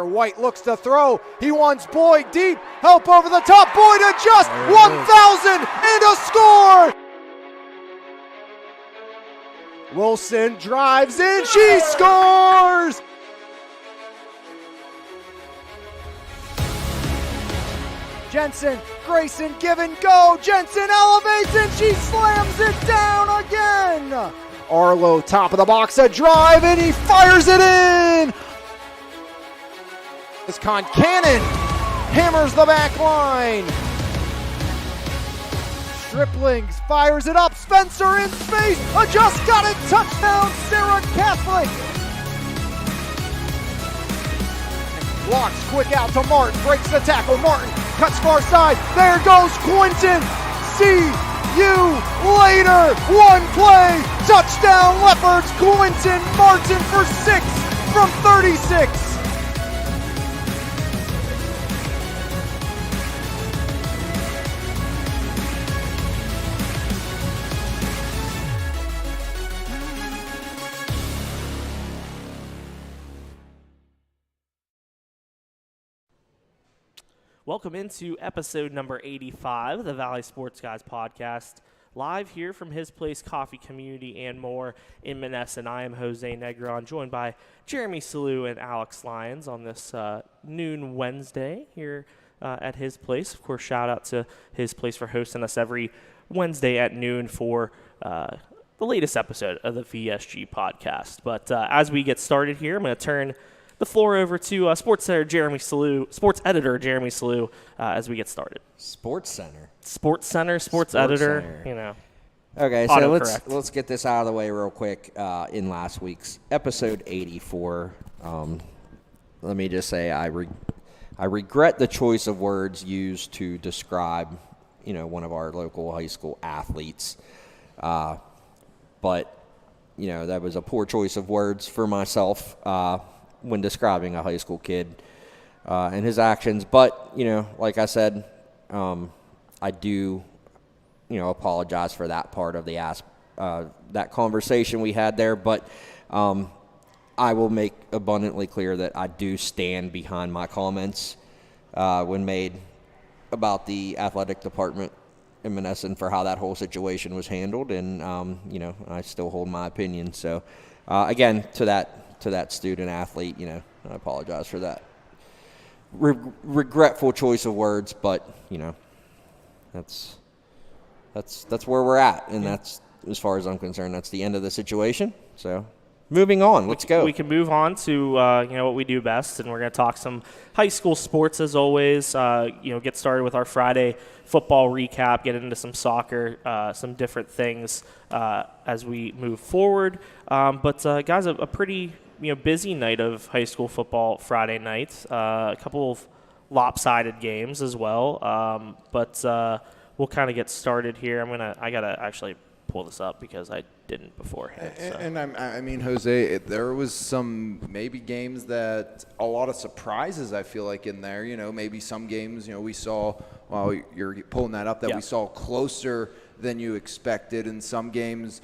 White looks to throw. He wants Boyd deep. Help over the top. Boyd adjusts. 1,000 and a score. Wilson drives in. She scores. Jensen, Grayson, give and go. Jensen elevates and she slams it down again. Arlo, top of the box, a drive, and he fires it in. This Cannon hammers the back line. Striplings fires it up. Spencer in space. Just got it. Touchdown, Sarah Catholic. Blocks quick out to Martin. Breaks the tackle. Martin cuts far side. There goes Quinton. See you later. One play. Touchdown, Leopards. Quinton Martin for 6 from 36. Welcome into episode number 85 of the Valley Sports Guys podcast, live here from His Place Coffee Community and more in Menneson. I am Jose Negron, joined by Jeremy Salou and Alex Lyons on this noon Wednesday here at His Place. Of course, shout out to His Place for hosting us every Wednesday at noon for the latest episode of the VSG podcast. But as we get started here, I'm going to turn the floor over to sports editor Jeremy Salou, as we get started. Sports editor, you know. Okay, so let's get this out of the way real quick. In last week's episode 84, let me just say I regret the choice of words used to describe, one of our local high school athletes. But that was a poor choice of words for myself. When describing a high school kid and his actions. But, like I said, I do, apologize for that part of that conversation we had there. But I will make abundantly clear that I do stand behind my comments when made about the athletic department in Menneson for how that whole situation was handled. And, I still hold my opinion. So, again, to that student athlete, I apologize for that regretful choice of words, but that's where we're at, and that's, as far as I'm concerned, that's the end of the situation. So moving on, let's go. We can move on to what we do best, and we're going to talk some high school sports as always. Get started with our Friday football recap, get into some soccer, some different things as we move forward. But guys, a pretty busy night of high school football Friday night. A couple of lopsided games as well. But we'll kind of get started here. I gotta actually pull this up because I didn't beforehand. So. And I mean, Jose, there was some maybe games that a lot of surprises I feel like in there. Maybe some games we saw while you're pulling that up that we saw closer than you expected, and some games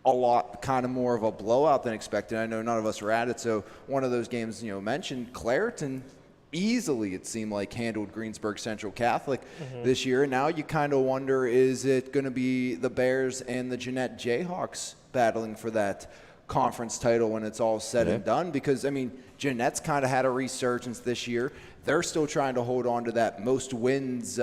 a lot kind of more of a blowout than expected. I know none of us were at it, so one of those games mentioned, Clareton easily, it seemed like, handled Greensburg Central Catholic this year. And now you kind of wonder, is it going to be the Bears and the Jeannette Jayhawks battling for that conference title when it's all said and done? Because, Jeannette's kind of had a resurgence this year. They're still trying to hold on to that most wins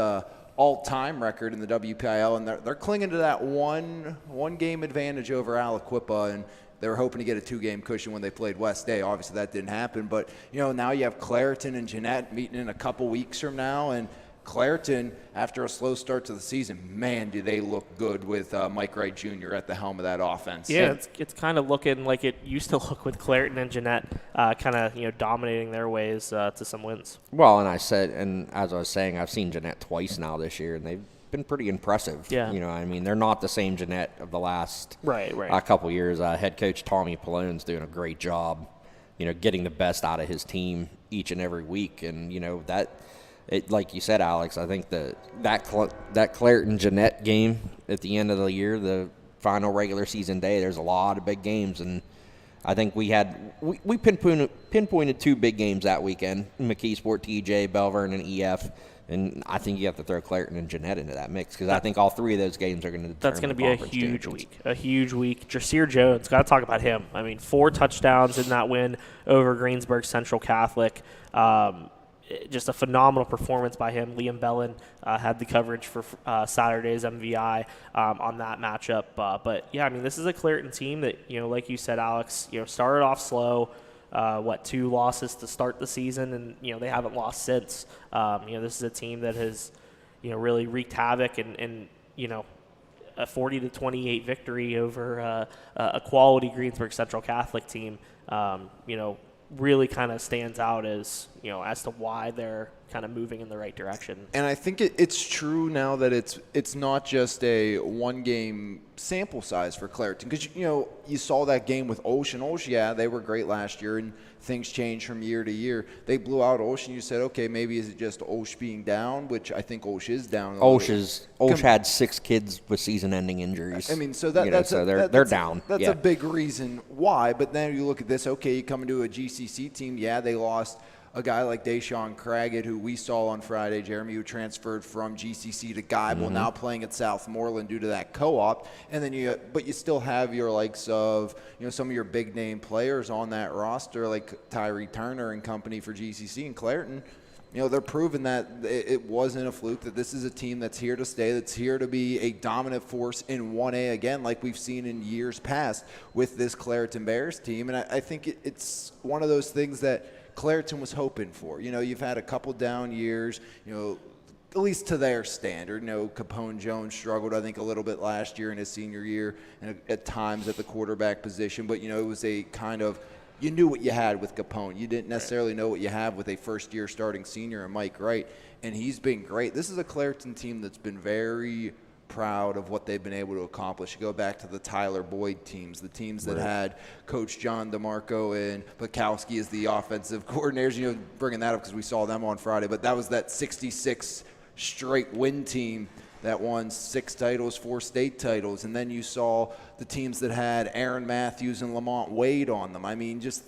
all-time record in the WPIL, and they're clinging to that one game advantage over Aliquippa, and they were hoping to get a 2-game cushion when they played West Day. Obviously, that didn't happen, but now you have Clareton and Jeannette meeting in a couple weeks from now, and Clareton, after a slow start to the season, man, do they look good with Mike Wright Jr. at the helm of that offense. Yeah, it's kind of looking like it used to look with Clareton and Jeannette kind of dominating their ways to some wins. Well, and as I was saying, I've seen Jeannette twice now this year, and they've been pretty impressive. Yeah. They're not the same Jeannette of the last couple years. Head coach Tommy Pallone's doing a great job, getting the best out of his team each and every week, and like you said, Alex, I think that Clareton Jeannette game at the end of the year, the final regular season day, there's a lot of big games, and I think we pinpointed 2 big games that weekend: McKeesport, TJ, Belvern, and EF. And I think you have to throw Clairton and Jeanette into that mix because I think all 3 of those games are going to determine. That's going to be a huge week. A huge week. Jasir Jones, got to talk about him. I mean, 4 touchdowns in that win over Greensburg Central Catholic. Just a phenomenal performance by him. Liam Bellin had the coverage for Saturday's MVI on that matchup. But yeah, I mean, this is a Clairton team that, like you said, Alex, started off slow. 2 losses to start the season, and they haven't lost since. This is a team that has really wreaked havoc, and a 40-28 victory over a quality Greensburg Central Catholic team really kind of stands out as to why they're kind of moving in the right direction. And I think it's true now that it's not just a 1-game sample size for Clairton, because you saw that game with Ocean. Yeah, they were great last year, and things change from year to year. They blew out Ocean. You said, okay, maybe is it just Osh being down, which I think Osh is down. Osh had 6 kids with season-ending injuries. I mean, so they're down. That's a big reason why. But then you look at this. Okay, you come into a GCC team. Yeah, they lost a guy like Deshaun Craggett, who we saw on Friday, Jeremy, who transferred from GCC to Geibel, now playing at Southmoreland due to that co-op. And then but you still have your likes of, some of your big name players on that roster, like Tyree Turner and company for GCC and Clairton. They're proving that it wasn't a fluke, that this is a team that's here to stay, that's here to be a dominant force in 1A again, like we've seen in years past with this Clairton Bears team. And I think it's one of those things that Clairton was hoping for. You've had a couple down years, at least to their standard. Capone Jones struggled, I think, a little bit last year in his senior year, and at times at the quarterback position. But, it was a kind of, you knew what you had with Capone. You didn't necessarily know what you have with a first-year starting senior and Mike Wright, and he's been great. This is a Clairton team that's been very proud of what they've been able to accomplish. You go back to the Tyler Boyd teams, the teams that had Coach John DeMarco and Bukowski as the offensive coordinators. Bringing that up because we saw them on Friday, but that was that 66 straight win team that won 6 titles, 4 state titles. And then you saw the teams that had Aaron Matthews and Lamont Wade on them. I mean, just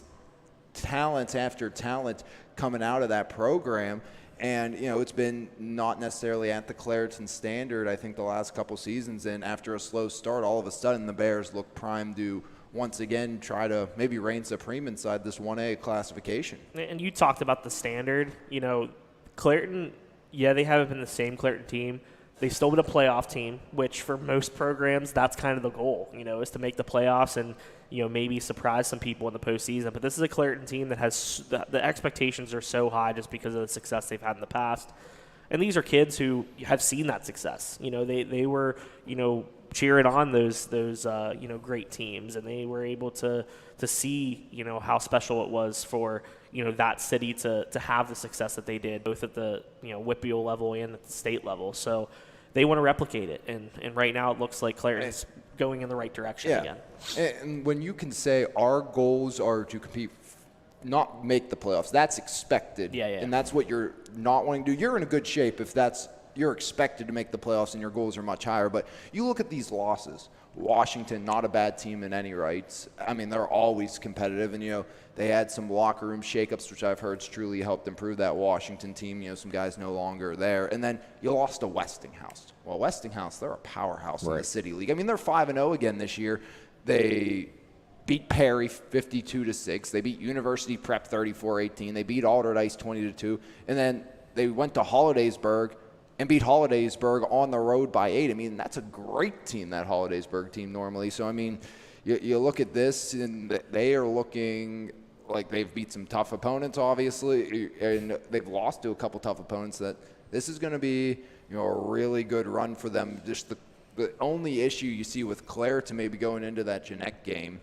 talent after talent coming out of that program. And, it's been not necessarily at the Clairton standard, I think, the last couple seasons. And after a slow start, all of a sudden the Bears look primed to once again try to maybe reign supreme inside this 1A classification. And you talked about the standard. Clairton, they haven't been the same Clairton team. They've still been a playoff team, which for most programs, that's kind of the goal, is to make the playoffs and, maybe surprise some people in the postseason. But this is a Clairton team that has the expectations are so high just because of the success they've had in the past. And these are kids who have seen that success. They were, cheering on those great teams, and they were able to see, how special it was for, that city to have the success that they did, both at the, WPIAL level and at the state level. So they want to replicate it, and right now it looks like Clairton's going in the right direction again. And when you can say our goals are to compete, not make the playoffs, that's expected. And that's what you're not wanting to do. You're in a good shape if you're expected to make the playoffs and your goals are much higher. But you look at these losses. Washington, not a bad team in any rights. I mean, they're always competitive, and they had some locker room shakeups, which I've heard truly helped improve that Washington team. Some guys no longer there, and then you lost to Westinghouse. Well, Westinghouse, they're a powerhouse in the City League. I mean, they're 5-0 again this year. They beat Perry 52-6. They beat University Prep 34-18. They beat Alderdice 20-2, and then they went to Hollidaysburg and beat Hollidaysburg on the road by 8. I mean, that's a great team, that Hollidaysburg team normally. So, I mean, you look at this, and they are looking like they've beat some tough opponents, obviously, and they've lost to a couple tough opponents. That this is going to be, a really good run for them. Just the only issue you see with Clairton maybe going into that Jeanette game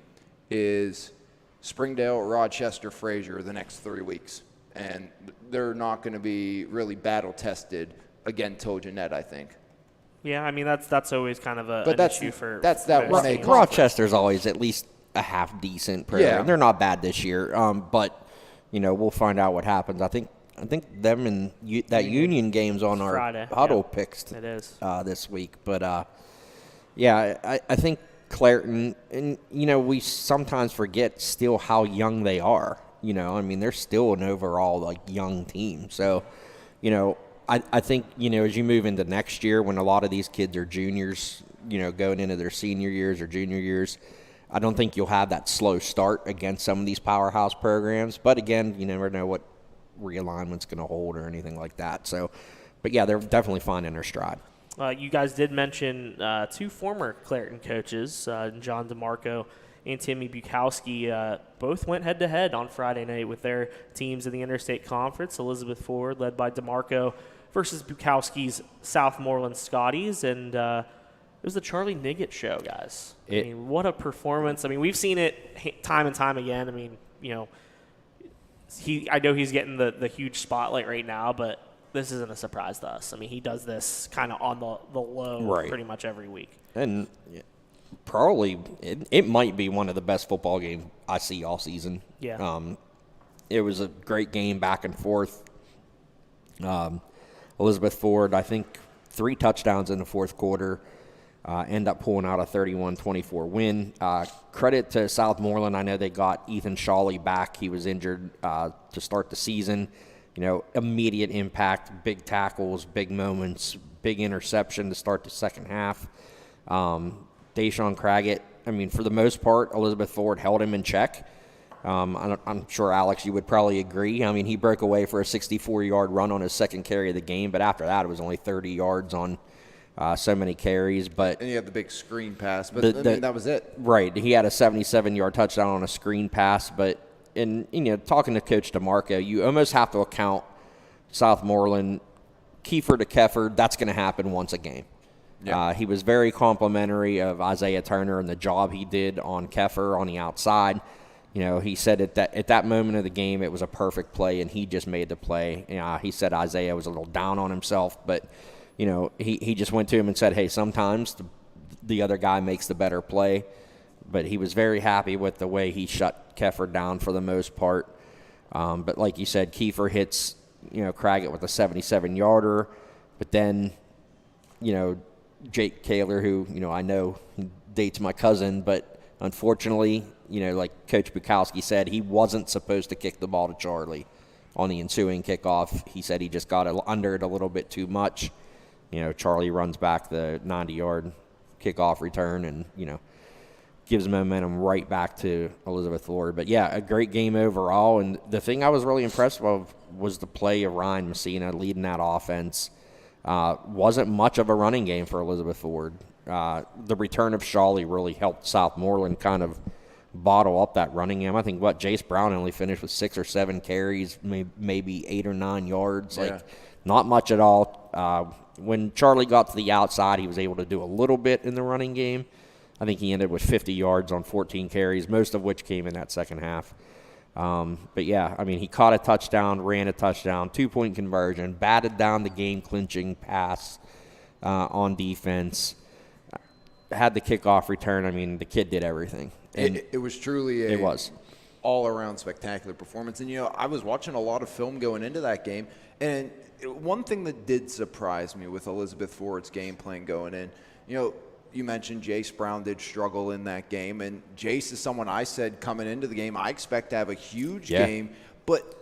is Springdale, Rochester, Fraser the next 3 weeks. And they're not going to be really battle-tested again till Jeanette, I think. Yeah, I mean, that's always kind of an issue for that one. Rochester's always at least a half decent program. They're not bad this year, but we'll find out what happens. I think them and that Union game's on our Friday. huddle picks. It is this week, but I think Clairton, and, we sometimes forget still how young they are. I mean, they're still an overall, young team. So, I think, as you move into next year when a lot of these kids are juniors, going into their senior years or junior years, I don't think you'll have that slow start against some of these powerhouse programs. But, again, you never know what realignment's going to hold or anything like that. So, but, yeah, they're definitely finding their stride. You guys did mention two former Clairton coaches, John DeMarco and Timmy Bukowski. Both went head-to-head on Friday night with their teams in the Interstate Conference. Elizabeth Ford, led by DeMarco, versus Bukowski's Southmoreland Scotties. And it was the Charlie Niggett show, guys. I mean, what a performance. I mean, we've seen it time and time again. I mean, I know he's getting the huge spotlight right now, but this isn't a surprise to us. I mean, he does this kind of on the low pretty much every week. And probably it might be one of the best football games I see all season. Yeah. It was a great game back and forth. Elizabeth Ford, I think 3 touchdowns in the fourth quarter, end up pulling out a 31-24 win. Credit to Southmoreland. I know they got Ethan Shawley back. He was injured to start the season. Immediate impact, big tackles, big moments, big interception to start the second half. Deshaun Craggett, I mean, for the most part, Elizabeth Ford held him in check. I'm sure, Alex, you would probably agree. I mean, he broke away for a 64-yard run on his second carry of the game, but after that it was only 30 yards on so many carries. And you have the big screen pass, but that was it. Right. He had a 77-yard touchdown on a screen pass, but talking to Coach DeMarco, you almost have to account Southmoreland, Kiefer to Kefford, that's going to happen once a game. Yeah. He was very complimentary of Isaiah Turner and the job he did on Keffer on the outside. He said at that moment of the game it was a perfect play, and he just made the play. He said Isaiah was a little down on himself, but he just went to him and said, hey, sometimes the other guy makes the better play. But he was very happy with the way he shut Keffer down for the most part. But like you said, Kiefer hits Craggett with a 77-yarder, but then Jake Kaler, who I know dates my cousin, but unfortunately, like Coach Bukowski said, he wasn't supposed to kick the ball to Charlie on the ensuing kickoff. He said he just got under it a little bit too much. Charlie runs back the 90-yard kickoff return and gives momentum right back to Elizabeth Ford. But, yeah, a great game overall. And the thing I was really impressed with was the play of Ryan Messina leading that offense. Wasn't much of a running game for Elizabeth Ford. The return of Shawley really helped Southmoreland kind of bottle up that running game. I think, Jace Brown only finished with 6 or 7 carries, maybe 8 or 9 yards. Yeah. Not much at all. When Charlie got to the outside, he was able to do a little bit in the running game. I think he ended with 50 yards on 14 carries, most of which came in that second half. But, yeah, I mean, he caught a touchdown, ran a touchdown, 2-point conversion, batted down the game-clinching pass on defense, had the kickoff return. I mean, the kid did everything. And it was truly a all-around spectacular performance. And, I was watching a lot of film going into that game, and one thing that did surprise me with Elizabeth Ford's game plan going in, you mentioned Jace Brown did struggle in that game, and Jace is someone I said coming into the game I expect to have a huge game, but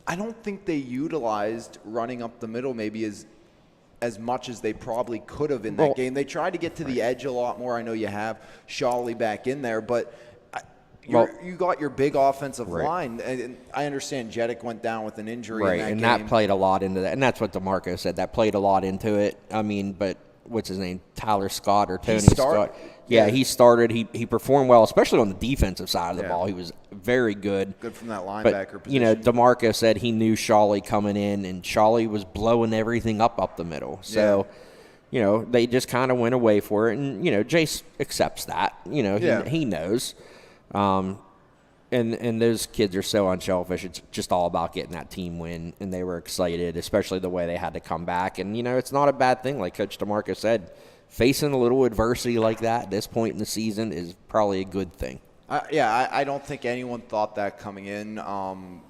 I don't think they utilized running up the middle maybe as much as they probably could have in that game. They tried to get to the edge a lot more. I know you have Shawley back in there, but you got your big offensive line, and I understand Jeddick went down with an injury in that game. That played a lot into that, and that's what DeMarco said. That played a lot into it. I mean, but what's his name, Tyler Scott or Tony Scott? Yeah, he started. He performed well, especially on the defensive side of the ball. He was very good. Good from that linebacker position. DeMarco said he knew Shawley coming in, and Shawley was blowing everything up the middle. So, they just kind of went away for it, and Jace accepts that. He knows. And those kids are so unselfish. It's just all about getting that team win, and they were excited, especially the way they had to come back. And, it's not a bad thing, like Coach DeMarco said. Facing a little adversity like that at this point in the season is probably a good thing. I don't think anyone thought that coming in.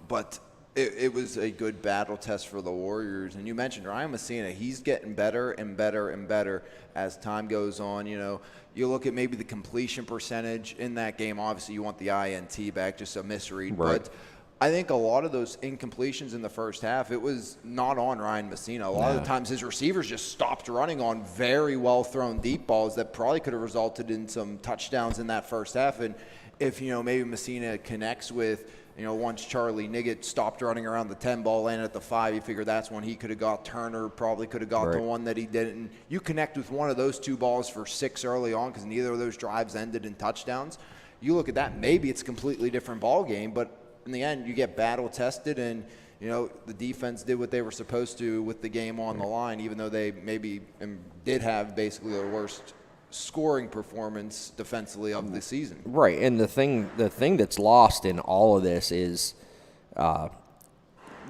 But it was a good battle test for the Warriors. And you mentioned Ryan Messina. He's getting better and better and better as time goes on. You know, you look at maybe the completion percentage in that game. Obviously, you want the INT back, just a misread. Right. But I think a lot of those incompletions in the first half, it was not on Ryan Messina. A lot of the times his receivers just stopped running on very well thrown deep balls that probably could have resulted in some touchdowns in that first half. And if, you know, maybe Messina connects with, you know, once Charlie Niggett stopped running around the 10 ball, landed at the 5, you figure that's when he could have got Turner, probably could have got the one that he didn't. And you connect with one of those 2 balls for 6 early on because neither of those drives ended in touchdowns. You look at that, maybe it's a completely different ball game, but in the end, you get battle tested, and you know the defense did what they were supposed to with the game on the line, even though they maybe did have basically the worst scoring performance defensively of the season. Right, and the thing that's lost in all of this is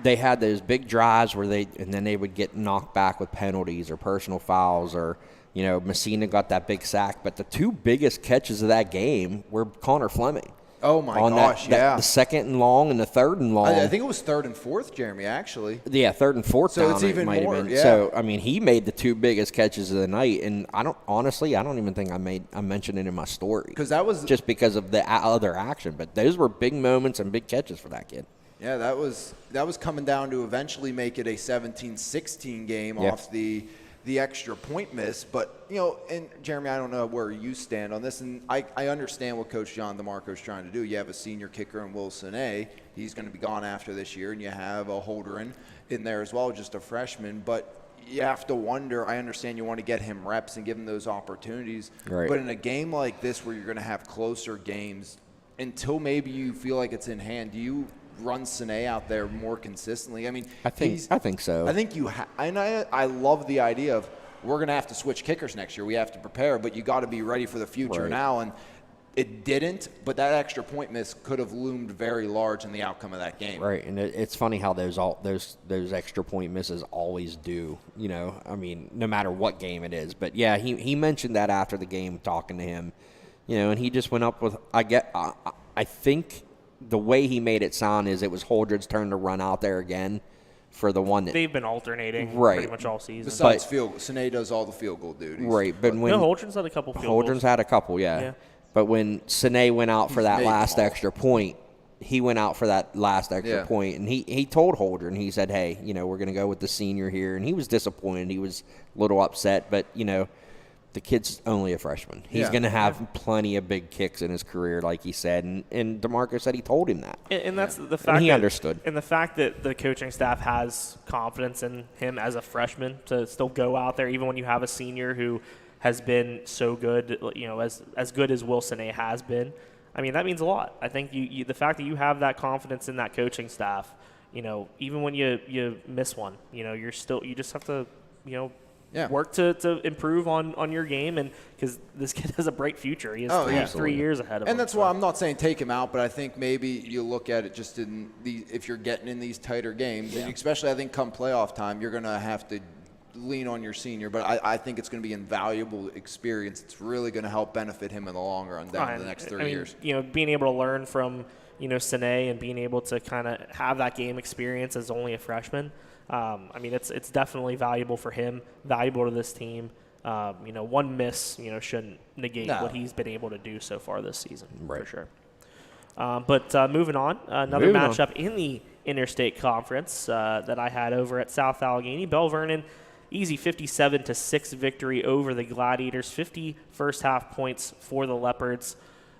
they had those big drives where then they would get knocked back with penalties or personal fouls, or you know Messina got that big sack, but the 2 biggest catches of that game were Connor Fleming. Oh, my gosh, the second and long and the third and long. I think it was 3rd and 4th, Jeremy, actually. Yeah, 3rd and 4th so down it's even might more, have been. yeah. So, I mean, he made the 2 biggest catches of the night, and I don't even think I mentioned it in my story. Because that was just because of the other action. But those were big moments and big catches for that kid. Yeah, that was coming down to eventually make it a 17-16 game off the extra point miss. But, you know, and Jeremy, I don't know where you stand on this, and I understand what Coach John DeMarco is trying to do. You have a senior kicker in Wilson A. He's going to be gone after this year, and you have a Holderin in there as well, just a freshman. But you have to wonder, I understand you want to get him reps and give him those opportunities. Right. But in a game like this where you're going to have closer games, until maybe you feel like it's in hand, do you run Sine out there more consistently? I mean, I think so. I think and I love the idea of we're going to have to switch kickers next year. We have to prepare, but you got to be ready for the future now. And it didn't, but that extra point miss could have loomed very large in the outcome of that game. Right, and it's funny how those extra point misses always do. You know, I mean, no matter what game it is. But yeah, he mentioned that after the game, talking to him. You know, and he just went up with I think the way he made it sound is it was Holdren's turn to run out there again for the one that they've been alternating pretty much all season. Besides field goal, Sine does all the field goal duties. Right, but when Holdren's had a couple field goals. Holdren's had a couple, yeah. But when Sine went out for that last extra point, he went out for that last extra point, and he told Holdren, he said, hey, you know, we're going to go with the senior here, and he was disappointed. He was a little upset, but, you know, the kid's only a freshman. He's going to have plenty of big kicks in his career, like he said, and DeMarco said he told him that. And that's the fact and he understood. And the fact that the coaching staff has confidence in him as a freshman to still go out there, even when you have a senior who has been so good, you know, as good as Wilson A has been. I mean, that means a lot. I think the fact that you have that confidence in that coaching staff, you know, even when you miss one, you know, you just have to, you know, work to improve on your game, and because this kid has a bright future. He has 3 years ahead of him. And that's why I'm not saying take him out, but I think maybe you look at it just in if you're getting in these tighter games, and especially I think come playoff time, you're going to have to lean on your senior. But I think it's going to be invaluable experience. It's really going to help benefit him in the long run down the next 3 years. You know, being able to learn from, you know, Sine and being able to kind of have that game experience as only a freshman. I mean, it's definitely valuable for him, valuable to this team. You know, one miss, you know, shouldn't negate what he's been able to do so far this season, for sure. But moving on, another matchup in the Interstate Conference that I had over at South Allegheny. Bell Vernon, easy 57-6 victory over the Gladiators. 50 first half points for the Leopards.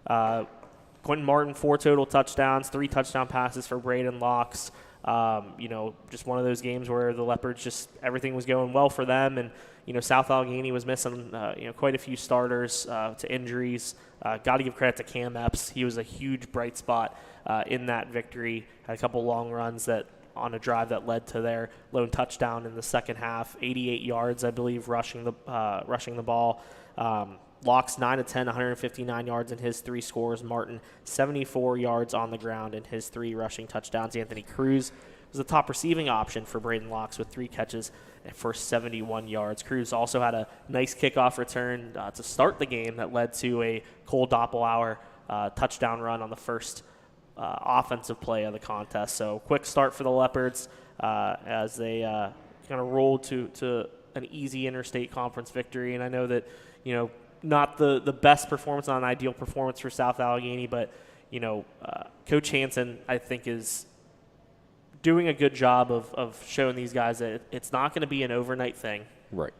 Quentin Martin, 4 total touchdowns, 3 touchdown passes for Braden Locks. You know, just one of those games where the Leopards everything was going well for them, and you know, South Allegheny was missing you know, quite a few starters to injuries. Got to give credit to Cam Epps. He was a huge bright spot in that victory. Had a couple long runs that on a drive that led to their lone touchdown in the second half. 88 yards, I believe, rushing the ball. Locks 9 of 10, 159 yards in his 3 scores. Martin 74 yards on the ground in his 3 rushing touchdowns. Anthony Cruz was the top receiving option for Braden Locks with 3 catches for 71 yards. Cruz also had a nice kickoff return to start the game that led to a Cole Doppelauer touchdown run on the first offensive play of the contest. So quick start for the Leopards as they kind of rolled to an easy interstate conference victory. And I know that, not the best performance, not an ideal performance for South Allegheny, but, Coach Hansen, I think, is doing a good job of showing these guys that it's not going to be an overnight thing. Right.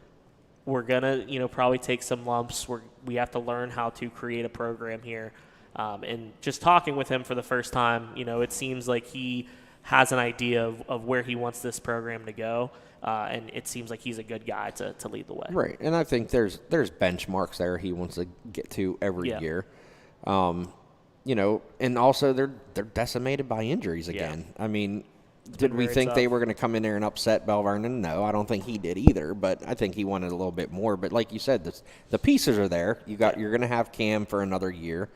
We're going to, probably take some lumps. We have to learn how to create a program here. And just talking with him for the first time, it seems like he has an idea of where he wants this program to go. And it seems like he's a good guy to lead the way. Right. And I think there's benchmarks there he wants to get to every year. And also they're decimated by injuries again. Yeah. I mean, did we think they were going to come in there and upset Bell Vernon? No, I don't think he did either, but I think he wanted a little bit more. But like you said, the pieces are there. You're going to have Cam for another year.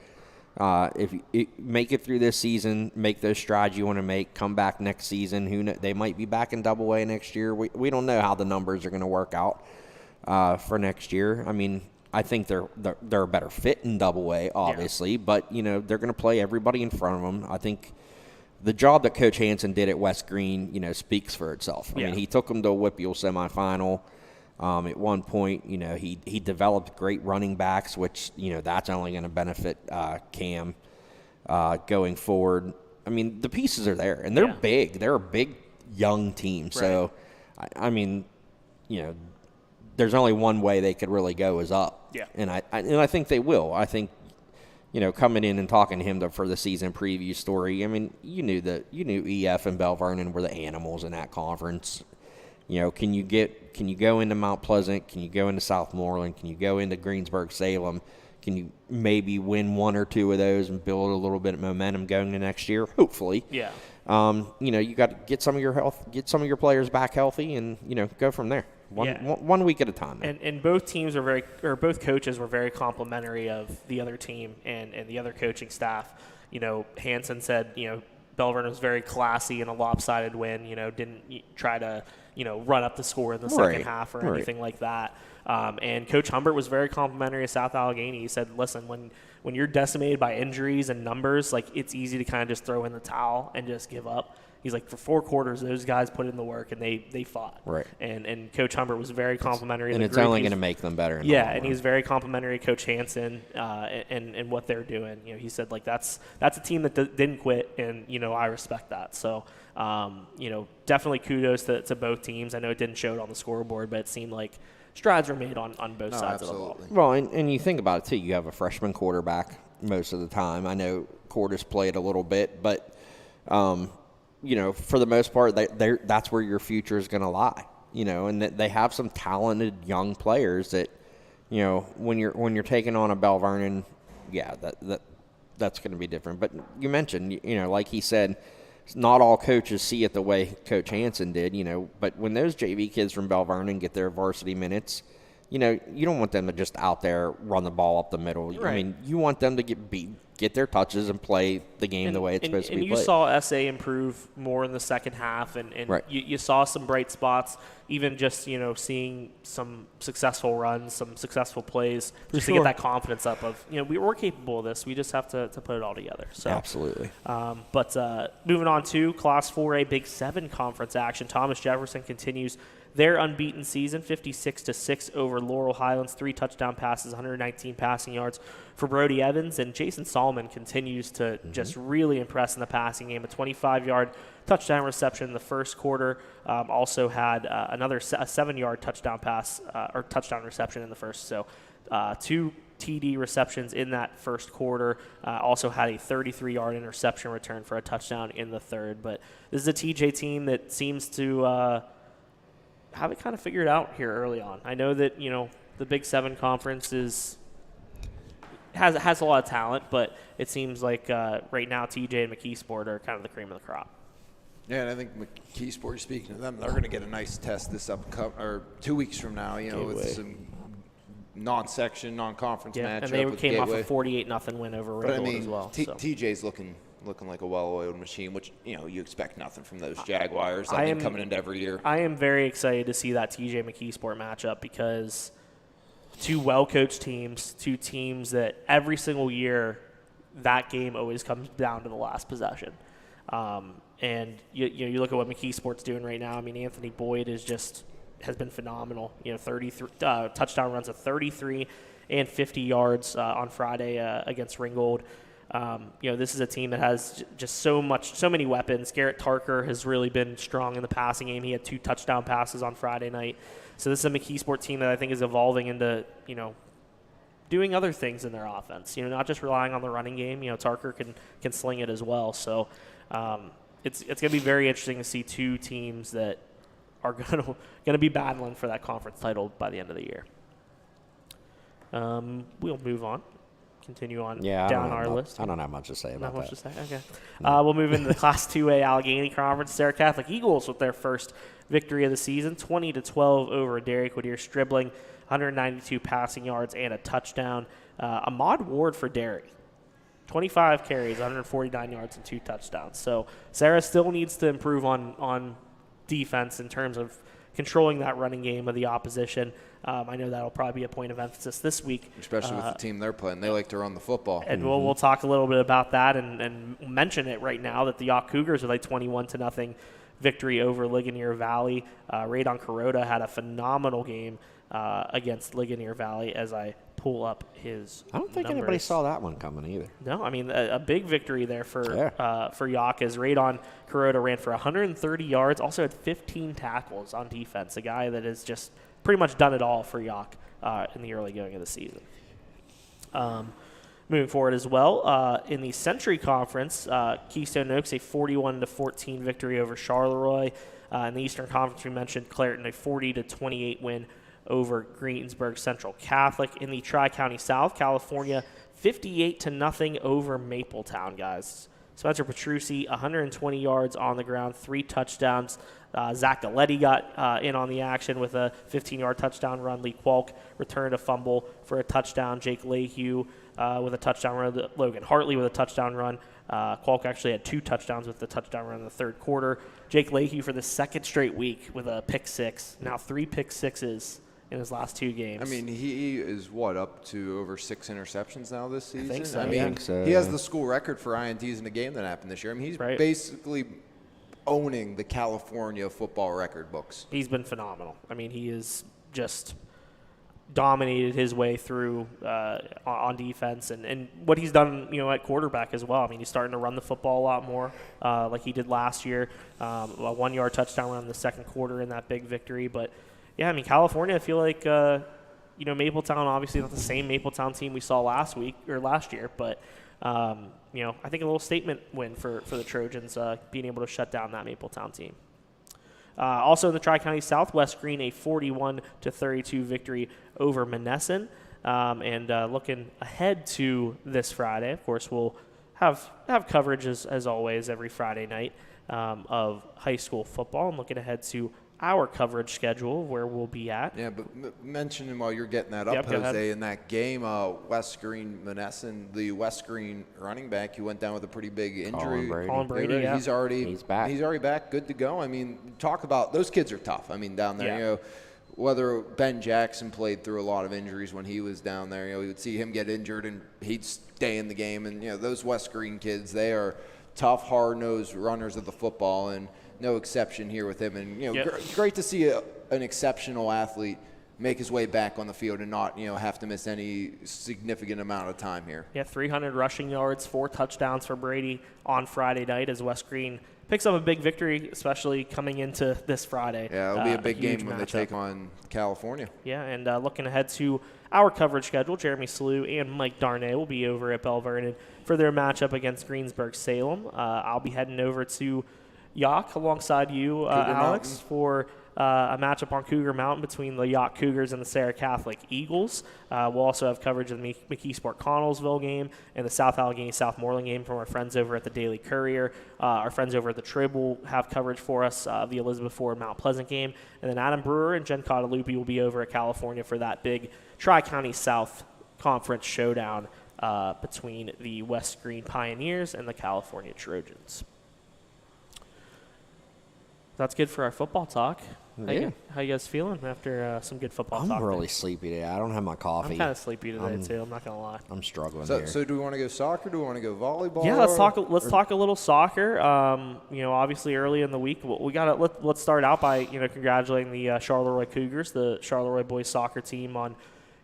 If you make it through this season, make those strides you want to make, come back next season. They might be back in Double-A next year. We don't know how the numbers are going to work out for next year. I mean, I think they're a better fit in Double-A, obviously, but they're going to play everybody in front of them. I think the job that Coach Hansen did at West Green, speaks for itself. I mean, he took them to a WPIAL semifinal. At one point, he developed great running backs, which, that's only going to benefit Cam going forward. I mean, the pieces are there, and they're big. They're a big, young team. Right. So, I mean, there's only one way they could really go is up. Yeah. And I think they will. I think, coming in and talking to him for the season preview story, I mean, you knew EF and Bell Vernon were the animals in that conference. Can you go into Mount Pleasant? Can you go into Southmoreland? Can you go into Greensburg, Salem? Can you maybe win one or two of those and build a little bit of momentum going into next year? Hopefully. Yeah. You got to get some of your players back healthy, and go from there. One week at a time. And both teams both coaches were very complimentary of the other team and the other coaching staff. Hansen said, Bell Vernon was very classy in a lopsided win. Didn't try to run up the score in the second half or anything like that. And Coach Humbert was very complimentary of South Allegheny. He said, listen, when you're decimated by injuries and numbers, like, it's easy to kind of just throw in the towel and just give up. He's like, for 4 quarters, those guys put in the work and they fought. Right. And Coach Humbert was very complimentary. And it's only going to make them better. And he's very complimentary of Coach Hansen and what they're doing. He said, like, that's a team that didn't quit, and I respect that. So definitely kudos to both teams. I know it didn't show it on the scoreboard, but it seemed like strides were made on both sides absolutely. Of the ball. Well, and you think about it too. You have a freshman quarterback most of the time. I know Cordis played a little bit, but for the most part, that's where your future is going to lie. And that they have some talented young players that, when you're taking on a Bell Vernon, that's going to be different. But you mentioned, like he said, not all coaches see it the way Coach Hansen did, But when those JV kids from Bell Vernon get their varsity minutes, you don't want them to just out there run the ball up the middle. Right. I mean, you want them to get their touches and play the game the way it's supposed to be played. And you saw SA improve more in the second half, and right. you saw some bright spots, even just, seeing some successful runs, some successful plays, just to get that confidence up of, we're capable of this. We just have to put it all together. So absolutely. But moving on to Class 4A Big 7 conference action, Thomas Jefferson continues their unbeaten season, 56-6 over Laurel Highlands, 3 touchdown passes, 119 passing yards for Brody Evans, and Jason Solomon continues to just really impress in the passing game. A 25-yard touchdown reception in the first quarter. Also had another 7-yard touchdown pass or touchdown reception in the first. So 2 TD receptions in that first quarter. Also had a 33-yard interception return for a touchdown in the third. But this is a TJ team that seems to have it kind of figured out here early on. I know that, the Big 7 conference has a lot of talent, but it seems like right now TJ and McKeesport are kind of the cream of the crop. Yeah, and I think McKeesport, speaking to them, they're going to get a nice test this 2 weeks from now, with some non-section, non-conference matchup. And they with came Gateway. off a 48-0 win over Ringgold as well. TJ's looking like a well-oiled machine, which, you expect nothing from those Jaguars. Coming into every year. I am very excited to see that TJ McKeesport matchup because 2 well-coached teams, 2 teams that every single year that game always comes down to the last possession. And you look at what McKeesport's doing right now. I mean, Anthony Boyd has been phenomenal. 33 touchdown runs of 33 and 50 yards on Friday against Ringgold. This is a team that has just so many weapons. Garrett Tarker has really been strong in the passing game. He had 2 touchdown passes on Friday night. So this is a McKeesport team that I think is evolving into, doing other things in their offense. Not just relying on the running game. Tarker can sling it as well. So it's going to be very interesting to see 2 teams that are going to be battling for that conference title by the end of the year. We'll move on. Continue on down our list. I don't have much to say about that. Not much to say. Okay. We'll move into the Class 2A Allegheny Conference. Sarah Catholic Eagles with their first victory of the season, 20-12 over Derry Quadir Stribling, 192 passing yards and a touchdown. Ahmad Ward for Derry, 25 carries, 149 yards and 2 touchdowns. So Sarah still needs to improve on defense in terms of controlling that running game of the opposition. I know that'll probably be a point of emphasis this week. Especially with the team they're playing. They like to run the football. And we'll talk a little bit about that and mention it right now that the Yacht Cougars with a 21-0 victory over Ligonier Valley. Radon Kuroda had a phenomenal game against Ligonier Valley as I pull up his I don't think numbers. anybody saw that one coming either. No, I mean, a big victory there for Yacht as Radon Kuroda ran for 130 yards, also had 15 tackles on defense, a guy that has just pretty much done it all for Yacht in the early going of the season. Moving forward as well, in the Century Conference, Keystone Oaks a 41-14 victory over Charleroi. In the Eastern Conference, we mentioned Clareton a 40-28 win over Greensburg Central Catholic. In the Tri-County South, California 58-0 over Mapletown, guys. Spencer Petrucci, 120 yards on the ground, 3 touchdowns. Zach Galetti got in on the action with a 15-yard touchdown run. Lee Kwalk returned a fumble for a touchdown. Jake Lehue with a touchdown run. Logan Hartley with a touchdown run. Kwalk actually had 2 touchdowns with the touchdown run in the third quarter. Jake Lehue for the second straight week with a pick 6. Now 3 pick 6s in his last 2 games. I mean, he is, up to over 6 interceptions now this season? I think so. I mean, he has the school record for INTs in a game that happened this year. I mean, he's basically owning the California football record books. He's been phenomenal. I mean, he is just dominated his way through on defense and what he's done, at quarterback as well. I mean, he's starting to run the football a lot more like he did last year. A 1-yard touchdown run in the second quarter in that big victory. But, yeah, I mean, California, I feel like, Mapletown, obviously not the same Mapletown team we saw last year. But, I think a little statement win for the Trojans being able to shut down that Mapletown team. Also in the Tri-County South, West Green a 41-32 victory over Monessen. And looking ahead to this Friday, of course, we'll have coverage as always every Friday night of high school football. I'm looking ahead to our coverage schedule where we'll be at. Yeah, but mentioning while you're getting that up, Jose, in that game, West Green Monessen, the West Green running back, he went down with a pretty big injury. Colin Brady, yeah. He's back. He's already back, good to go. I mean, talk about those kids are tough. I mean, down there, whether Ben Jackson played through a lot of injuries when he was down there, we would see him get injured and he'd stay in the game. And those West Green kids, they are tough, hard-nosed runners of the football, and no exception here with him. And, great to see an exceptional athlete make his way back on the field and not, have to miss any significant amount of time here. Yeah, 300 rushing yards, 4 touchdowns for Brady on Friday night as West Green picks up a big victory, especially coming into this Friday. Yeah, it'll be a big game when they take on California. Yeah, and looking ahead to our coverage schedule, Jeremy Slew and Mike Darnay will be over at Bell Vernon for their matchup against Greensburg-Salem. I'll be heading over to Yacht alongside you, Alex, for a matchup on Cougar Mountain between the Yacht Cougars and the Sarah Catholic Eagles. We'll also have coverage of the McKeesport Connellsville game and the South Allegheny Southmoreland game from our friends over at the Daily Courier. Our friends over at the Trib will have coverage for us of the Elizabeth Ford Mount Pleasant game. And then Adam Brewer and Jen Cottalupi will be over at California for that big Tri-County South Conference showdown between the West Green Pioneers and the California Trojans. That's good for our football talk. Yeah. How you guys feeling after some good football talk? I'm really sleepy today. I don't have my coffee. I'm kind of sleepy today too. I'm not gonna lie. I'm struggling So, here. so do we want to go soccer? Do we want to go volleyball? Yeah, let's talk a little soccer. Obviously early in the week, let's start out by congratulating the Charleroi Cougars, the Charleroi boys soccer team, on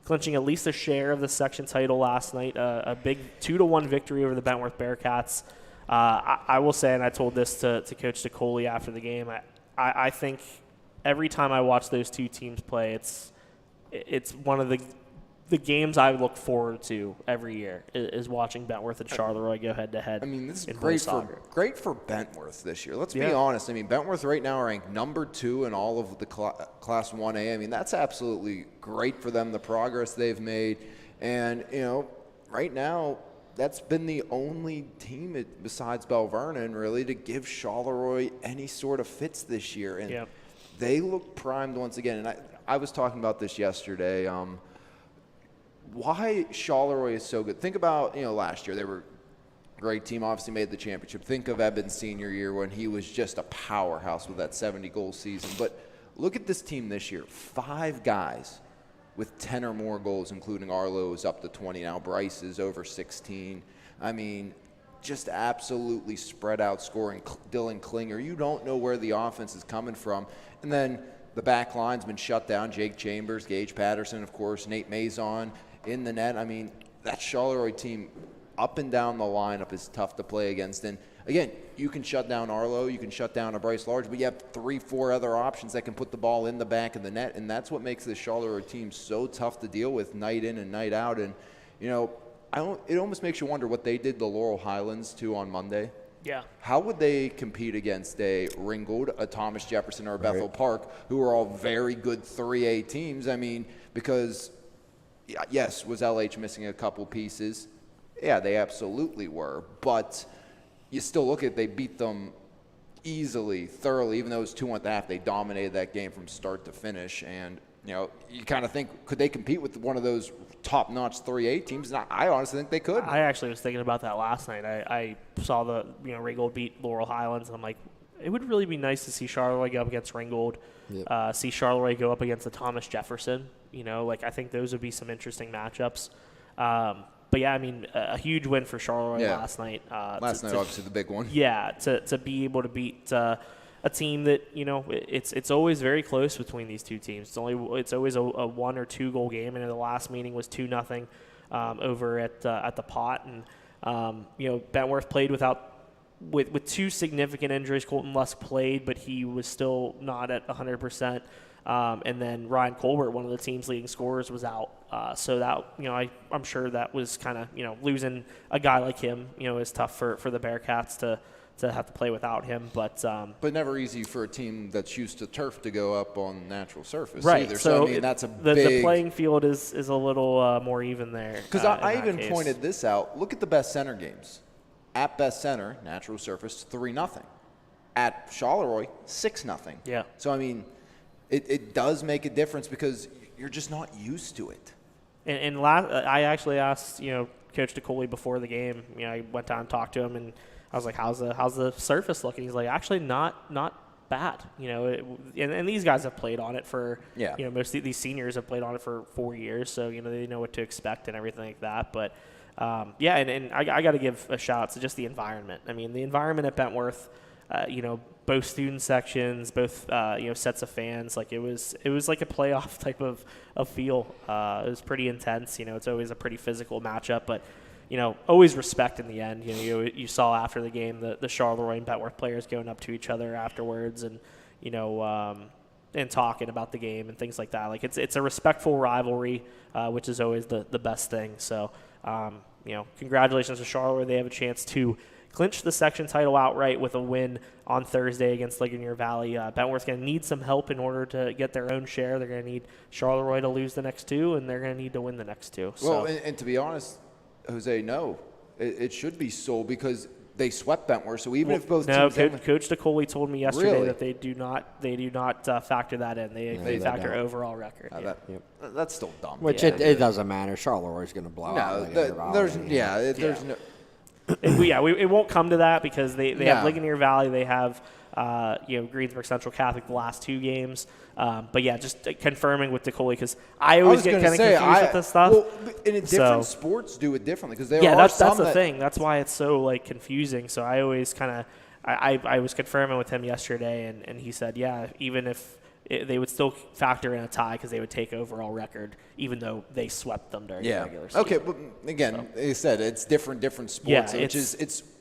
clinching at least a share of the section title last night. A big 2-1 victory over the Bentworth Bearcats. I will say, and I told this to Coach DeColey after the game, I think every time I watch those two teams play, it's one of the games I look forward to every year is watching Bentworth and Charleroi go head to head. I mean, this is great for Bentworth this year. Let's be honest. I mean, Bentworth right now ranked number 2 in all of the Class 1A. I mean, that's absolutely great for them, the progress they've made. And, right now, that's been the only team besides Bell Vernon, really, to give Charleroi any sort of fits this year. And they look primed once again. And I was talking about this yesterday. Why Charleroi is so good. Think about, last year they were a great team, obviously made the championship. Think of Eben's senior year when he was just a powerhouse with that 70-goal season. But look at this team this year. 5 guys with 10 or more goals, including Arlo's up to 20 now. Bryce is over 16. I mean, just absolutely spread out scoring. Dylan Klinger, you don't know where the offense is coming from. And then the back line's been shut down. Jake Chambers, Gage Patterson, of course, Nate Mazon in the net. I mean, that Charleroi team up and down the lineup is tough to play against. And again, you can shut down Arlo, you can shut down a Bryce Large, but you have 3-4 other options that can put the ball in the back of the net, and that's what makes this Charleroi team so tough to deal with night in and night out. And it almost makes you wonder what they did to Laurel Highlands too on Monday. Yeah. How would they compete against a Ringgold, a Thomas Jefferson, or a Bethel Park, who are all very good 3A teams? I mean, because yes, was LH missing a couple pieces? Yeah, they absolutely were, but you still look at they beat them easily, thoroughly, even though it was 2-1 at the half. They dominated that game from start to finish. And, you kind of think, could they compete with one of those top-notch 3A teams? And I honestly think they could. I actually was thinking about that last night. I saw the, Ringgold beat Laurel Highlands, and I'm like, it would really be nice to see Charleroi go up against Ringgold, see Charleroi go up against the Thomas Jefferson. I think those would be some interesting matchups. But yeah, I mean, a huge win for Charleroi last night. Last night, obviously, the big one. Yeah, to be able to beat a team that it's always very close between these two teams. It's always a 1 or 2 goal game, and the last meeting was 2-0 over at the Pot, and Bentworth played with 2 significant injuries. Colton Lusk played, but he was still not at 100%. And then Ryan Colbert, one of the team's leading scorers, was out. So that, I'm sure that was kind of, losing a guy like him, is tough for the Bearcats to have to play without him. But never easy for a team that's used to turf to go up on natural surface right. either. So I mean, that's the playing field is a little more even there. Because I even pointed this out. Look at the Best Center games. At Best Center, natural surface, 3-0. At Charleroi, 6-0. Yeah. So I mean, it does make a difference because you're just not used to it. And I actually asked, Coach DeColey before the game. I went down and talked to him, and I was like, "How's the surface looking?" He's like, "Actually, not bad." And these guys have played on it for most of these seniors have played on it for 4 years, so they know what to expect and everything like that. But and I got to give a shout out to just the environment. I mean, the environment at Bentworth. Both student sections, both sets of fans. Like it was like a playoff type of feel. It was pretty intense. It's always a pretty physical matchup, but always respect in the end. You saw after the game the Charleroi and Bentworth players going up to each other afterwards, and and talking about the game and things like that. Like it's a respectful rivalry, which is always the best thing. So congratulations to Charleroi. They have a chance to clinch the section title outright with a win on Thursday against Ligonier Valley. Bentworth's going to need some help in order to get their own share. They're going to need Charleroi to lose the next 2, and they're going to need to win the next 2. Well, and to be honest, Jose, no, it should be so because they swept Bentworth. So even if both teams, Coach DeColey told me yesterday really? that they do not factor that in. They factor overall record. That's still dumb. Which it doesn't matter. Charleroi is going to blow out. There's no. It won't come to that because they have Ligonier Valley, they have Greensburg Central Catholic the last 2 games. But yeah, just confirming with DeColley, because I always get kind of confused with this stuff. Well, and different sports do it differently, because that's the thing. That's why it's so like confusing. So I always kind of I was confirming with him yesterday, and he said, yeah, even if they would still factor in a tie because they would take overall record, even though they swept them during the regular season. Okay, but again, like I said, it's different sports,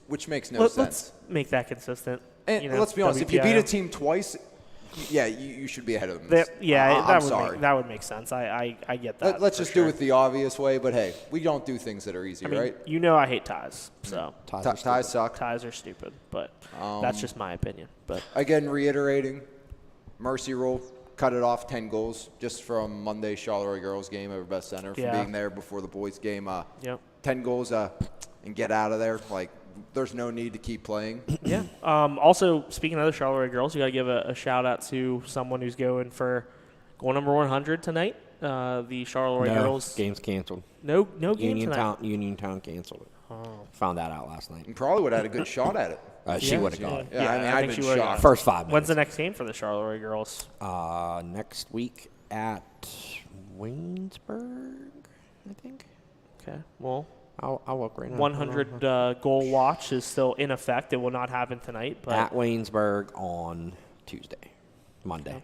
which makes no sense. Let's make that consistent. And let's be honest, if you beat a team twice, you should be ahead of them. That would make sense. I get that. Let's just do it the obvious way, but hey, we don't do things that are easy, right? I hate ties, so ties suck. Ties are stupid, but that's just my opinion. But again, reiterating, Mercy rule, cut it off 10 goals just from Monday's Charleroi girls game over Best Center, from being there before the boys game. 10 goals and get out of there. Like, there's no need to keep playing. Yeah. Also, speaking of the Charleroi girls, you got to give a shout out to someone who's going for goal number 100 tonight. The Charleroi girls. Game's canceled. No game tonight. Uniontown canceled it. Oh. Found that out last night. And probably would have had a good shot at it. She would have got it. I think she would have. First 5 minutes. When's the next game for the Charleroi girls? Next week at Waynesburg, I think. Okay. Well, I'll look right now. 100 goal watch is still in effect. It will not happen tonight. But at Waynesburg on Monday.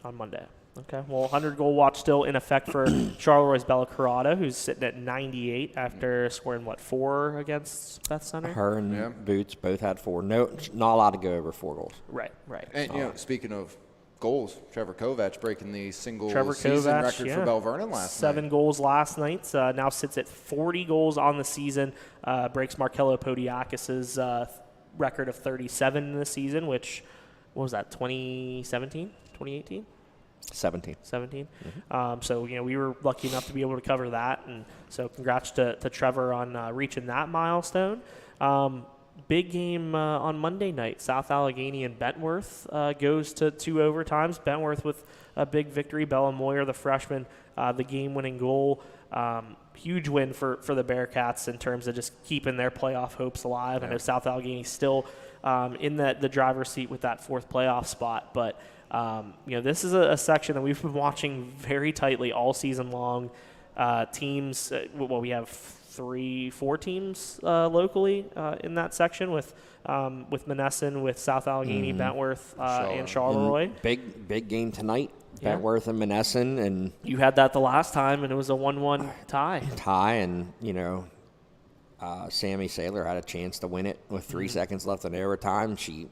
On Monday. Okay. Well, 100 goal watch still in effect for Charleroi Bella Carrada, who's sitting at 98 after scoring 4 against Beth Center. Her and Boots both had 4. No, not allowed to go over 4 goals. Right. And speaking of goals, Trevor Kovacs breaking the single season record for Bell Vernon last night. 7 goals last night. Now sits at 40 goals on the season. Breaks Markello Podiakis' record of 37 in the season, which, what was that, 2017? 2018? 17. Mm-hmm. So, we were lucky enough to be able to cover that. And so congrats to Trevor on reaching that milestone. Big game on Monday night. South Allegheny and Bentworth goes to 2 overtimes. Bentworth with a big victory. Bella Moyer, the freshman, the game-winning goal. Huge win for the Bearcats in terms of just keeping their playoff hopes alive. I know South Allegheny still in the driver's seat with that 4th playoff spot, but this is a section that we've been watching very tightly all season long. Teams, we have 4 teams locally in that section with Monessen, with South Allegheny, Bentworth, and Charleroi. Big game tonight. Bentworth and Monessen, and you had that the last time, and it was a 1-1 tie. And Sammy Saylor had a chance to win it with 3 seconds left in overtime. She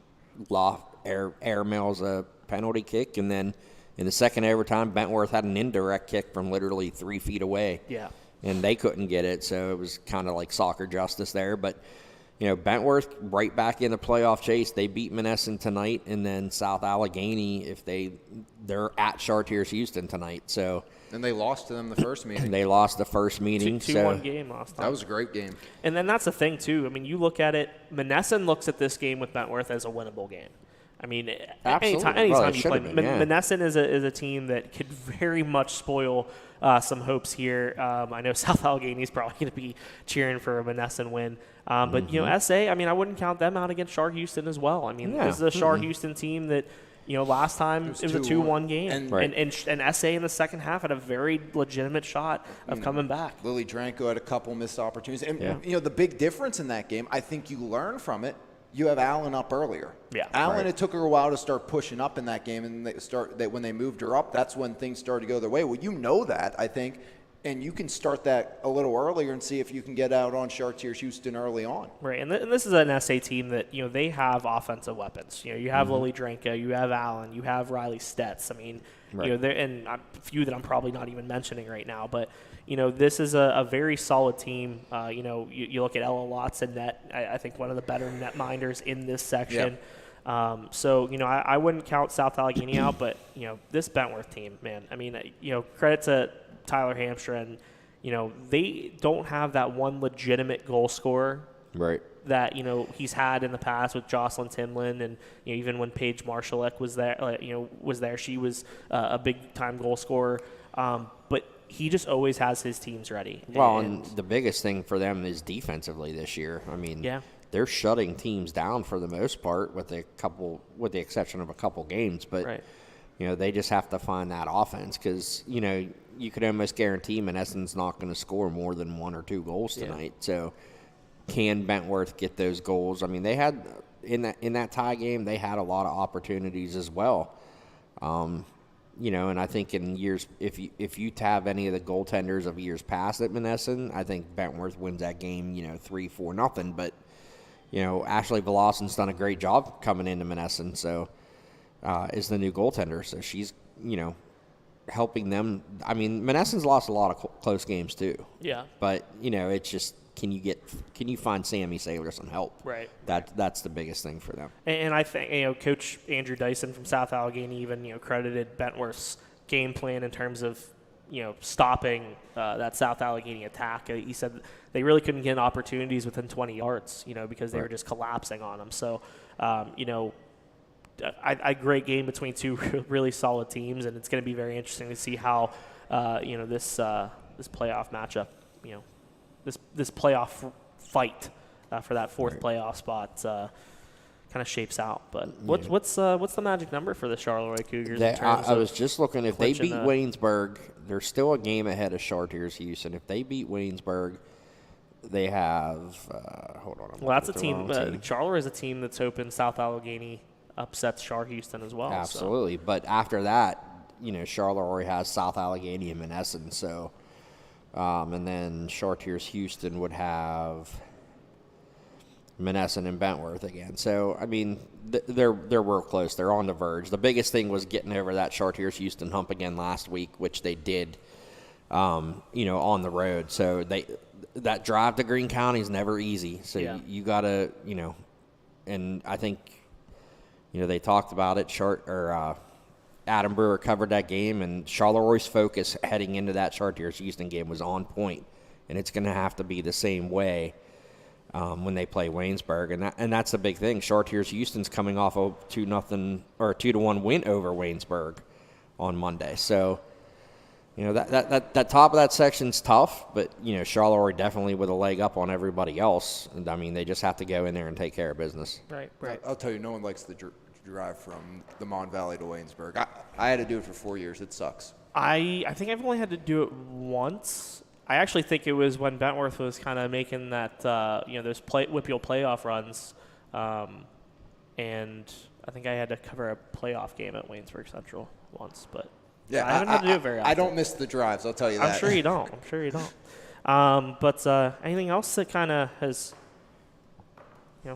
airmails a penalty kick, and then in the second overtime, Bentworth had an indirect kick from literally 3 feet away. Yeah. And they couldn't get it, so it was kind of like soccer justice there. But, Bentworth right back in the playoff chase. They beat Monessen tonight, and then South Allegheny, they're at Chartiers Houston tonight. So. And they lost to them the first meeting. They lost the first meeting. 2-1 game last time. That was a great game. And then that's the thing, too. I mean, you look at it, Monessen looks at this game with Bentworth as a winnable game. I mean, anytime you play, Monessen is a team that could very much spoil some hopes here. I know South Allegheny is probably going to be cheering for a Monessen win. But, SA, I mean, I wouldn't count them out against Char Houston as well. I mean, this is a Char Houston team that, last time it was a 2-1 game. And SA in the second half had a very legitimate shot of coming back. Lily Dranko had a couple missed opportunities. And, the big difference in that game, I think you learn from it. You have Allen up earlier. Yeah, Allen, it took her a while to start pushing up in that game, and when they moved her up, that's when things started to go their way. Well, that, I think, and you can start that a little earlier and see if you can get out on Chartiers Houston early on. Right, and this is an SA team that, they have offensive weapons. You have Lily Dranko, you have Allen, you have Riley Stetz. I mean, and a few that I'm probably not even mentioning right now, but this is a very solid team. You look at Ella Lotz and net. I think one of the better net minders in this section. Yep. So I wouldn't count South Allegheny out, but this Bentworth team, man. I mean, credit to Tyler Hamstra, and they don't have that one legitimate goal scorer. Right. That he's had in the past with Jocelyn Timlin, and even when Paige Marshallek was there, she was a big time goal scorer. But he just always has his teams ready. Well, and the biggest thing for them is defensively this year. I mean, they're shutting teams down for the most part, with the exception of a couple games. But Right. they just have to find that offense, because you could almost guarantee Menneson's not going to score more than 1 or 2 goals tonight. So can Bentworth get those goals? I mean, they had in that tie game, they had a lot of opportunities as well. And I think in years, if you have any of the goaltenders of years past at Menneson, I think Bentworth wins that game, 3-4-0. But Ashley Velasquez's done a great job coming into Menneson, so is the new goaltender. So she's helping them. I mean, Menneson's lost a lot of close games too. Yeah. But it's just, can you find Sammy Saylor some help? Right. That's the biggest thing for them. And I think Coach Andrew Dyson from South Allegheny even credited Bentworth's game plan in terms of stopping that South Allegheny attack. He said they really couldn't get opportunities within 20 yards, because they were just collapsing on them. So, a great game between two really solid teams, and it's going to be very interesting to see how this playoff matchup, this playoff fight for that fourth playoff spot kind of shapes out. But what's the magic number for the Charleroi Cougars? I was just looking. If they beat clinching Waynesburg, they're still a game ahead of Chartiers Houston. If they beat Waynesburg, they have. Hold on. Well, that's a team. Charleroi is a team that's hoping South Allegheny upsets Char Houston as well. Absolutely, but after that, Charleroi has South Allegheny and Menneson. So, and then Chartiers Houston would have Menneson and Bentworth again. So, I mean, they're real close. They're on the verge. The biggest thing was getting over that Chartiers Houston hump again last week, which they did, on the road. So that drive to Greene County is never easy. So you got to, and I think, they talked about it. Adam Brewer covered that game, and Charleroi's focus heading into that Chartiers Houston game was on point, and it's going to have to be the same way when they play Waynesburg, and that's the big thing. Chartiers Houston's coming off a 2-1 win over Waynesburg on Monday, so that top of that section's tough, but Charleroi definitely with a leg up on everybody else. And I mean, they just have to go in there and take care of business. Right. I'll tell you, no one likes the drive from the Mon Valley to Waynesburg. I had to do it for 4 years. It sucks. I think I've only had to do it once. I actually think it was when Bentworth was kind of making that those Whippeal playoff runs, and I think I had to cover a playoff game at Waynesburg Central once, but yeah, I haven't had to do it very often. I don't miss the drives. I'll tell you that. I'm sure you don't. But anything else that kind of has.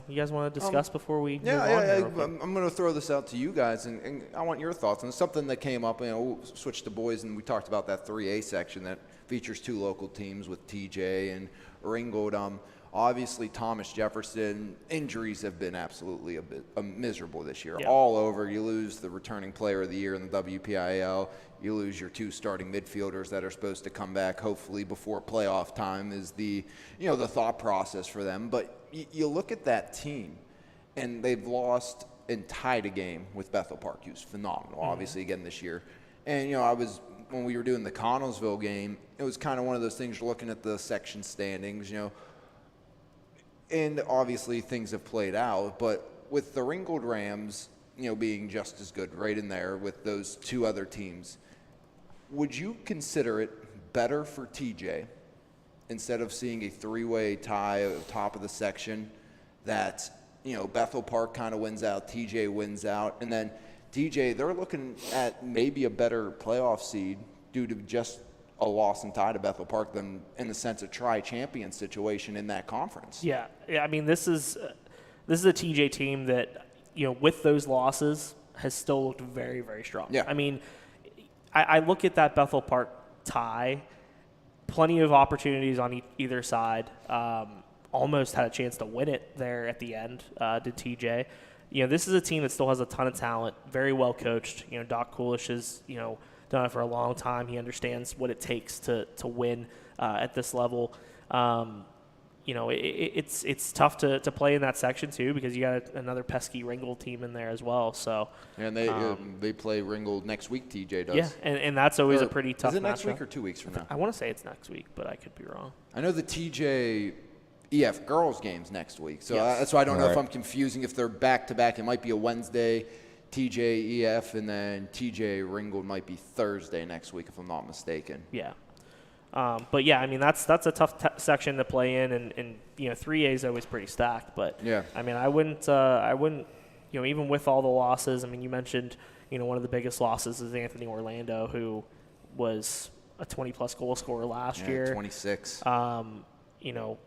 You guys want to discuss before we move on? I'm going to throw this out to you guys, and I want your thoughts on something that came up. We'll switch to boys, and we talked about that 3A section that features 2 local teams with TJ and Ringgold. Obviously, Thomas Jefferson, injuries have been absolutely a bit miserable this year. Yeah. All over. You lose the returning player of the year in the WPIL. You lose your 2 starting midfielders that are supposed to come back hopefully before playoff time is the thought process for them. But you look at that team, and they've lost and tied a game with Bethel Park, who's phenomenal, obviously, again this year. And, when we were doing the Connellsville game, it was kind of one of those things, you're looking at the section standings, and obviously things have played out. But with the Ringgold Rams, being just as good right in there with those 2 other teams, would you consider it better for TJ, instead of seeing a 3-way tie at the top of the section, that, Bethel Park kind of wins out, TJ wins out, and then TJ, they're looking at maybe a better playoff seed due to just a loss and tie to Bethel Park than in the sense of tri-champion situation in that conference. Yeah. I mean, this is a TJ team that, with those losses has still looked very, very strong. Yeah. I mean, I look at that Bethel Park tie, plenty of opportunities on either side. Almost had a chance to win it there at the end, did TJ. This is a team that still has a ton of talent, very well coached. Doc Coolish has, done it for a long time. He understands what it takes to win at this level. It's tough to play in that section too, because you got another pesky Ringgold team in there as well. So and they play Ringgold next week. TJ does. Yeah, and that's always a pretty tough. Is it next matchup. week or 2 weeks from now? I want to say it's next week, but I could be wrong. I know the TJ EF girls games next week. So Yes. that's why I don't know if Right. I'm confusing if they're back-to-back. It might be a Wednesday TJ EF, and then TJ Ringgold might be Thursday next week, if I'm not mistaken. Yeah. But yeah, I mean that's a tough section to play in, and 3A is always pretty stacked. But Yeah. I mean I wouldn't even with all the losses. I mean you mentioned one of the biggest losses is Anthony Orlando, who was a 20-plus goal scorer last year. 26.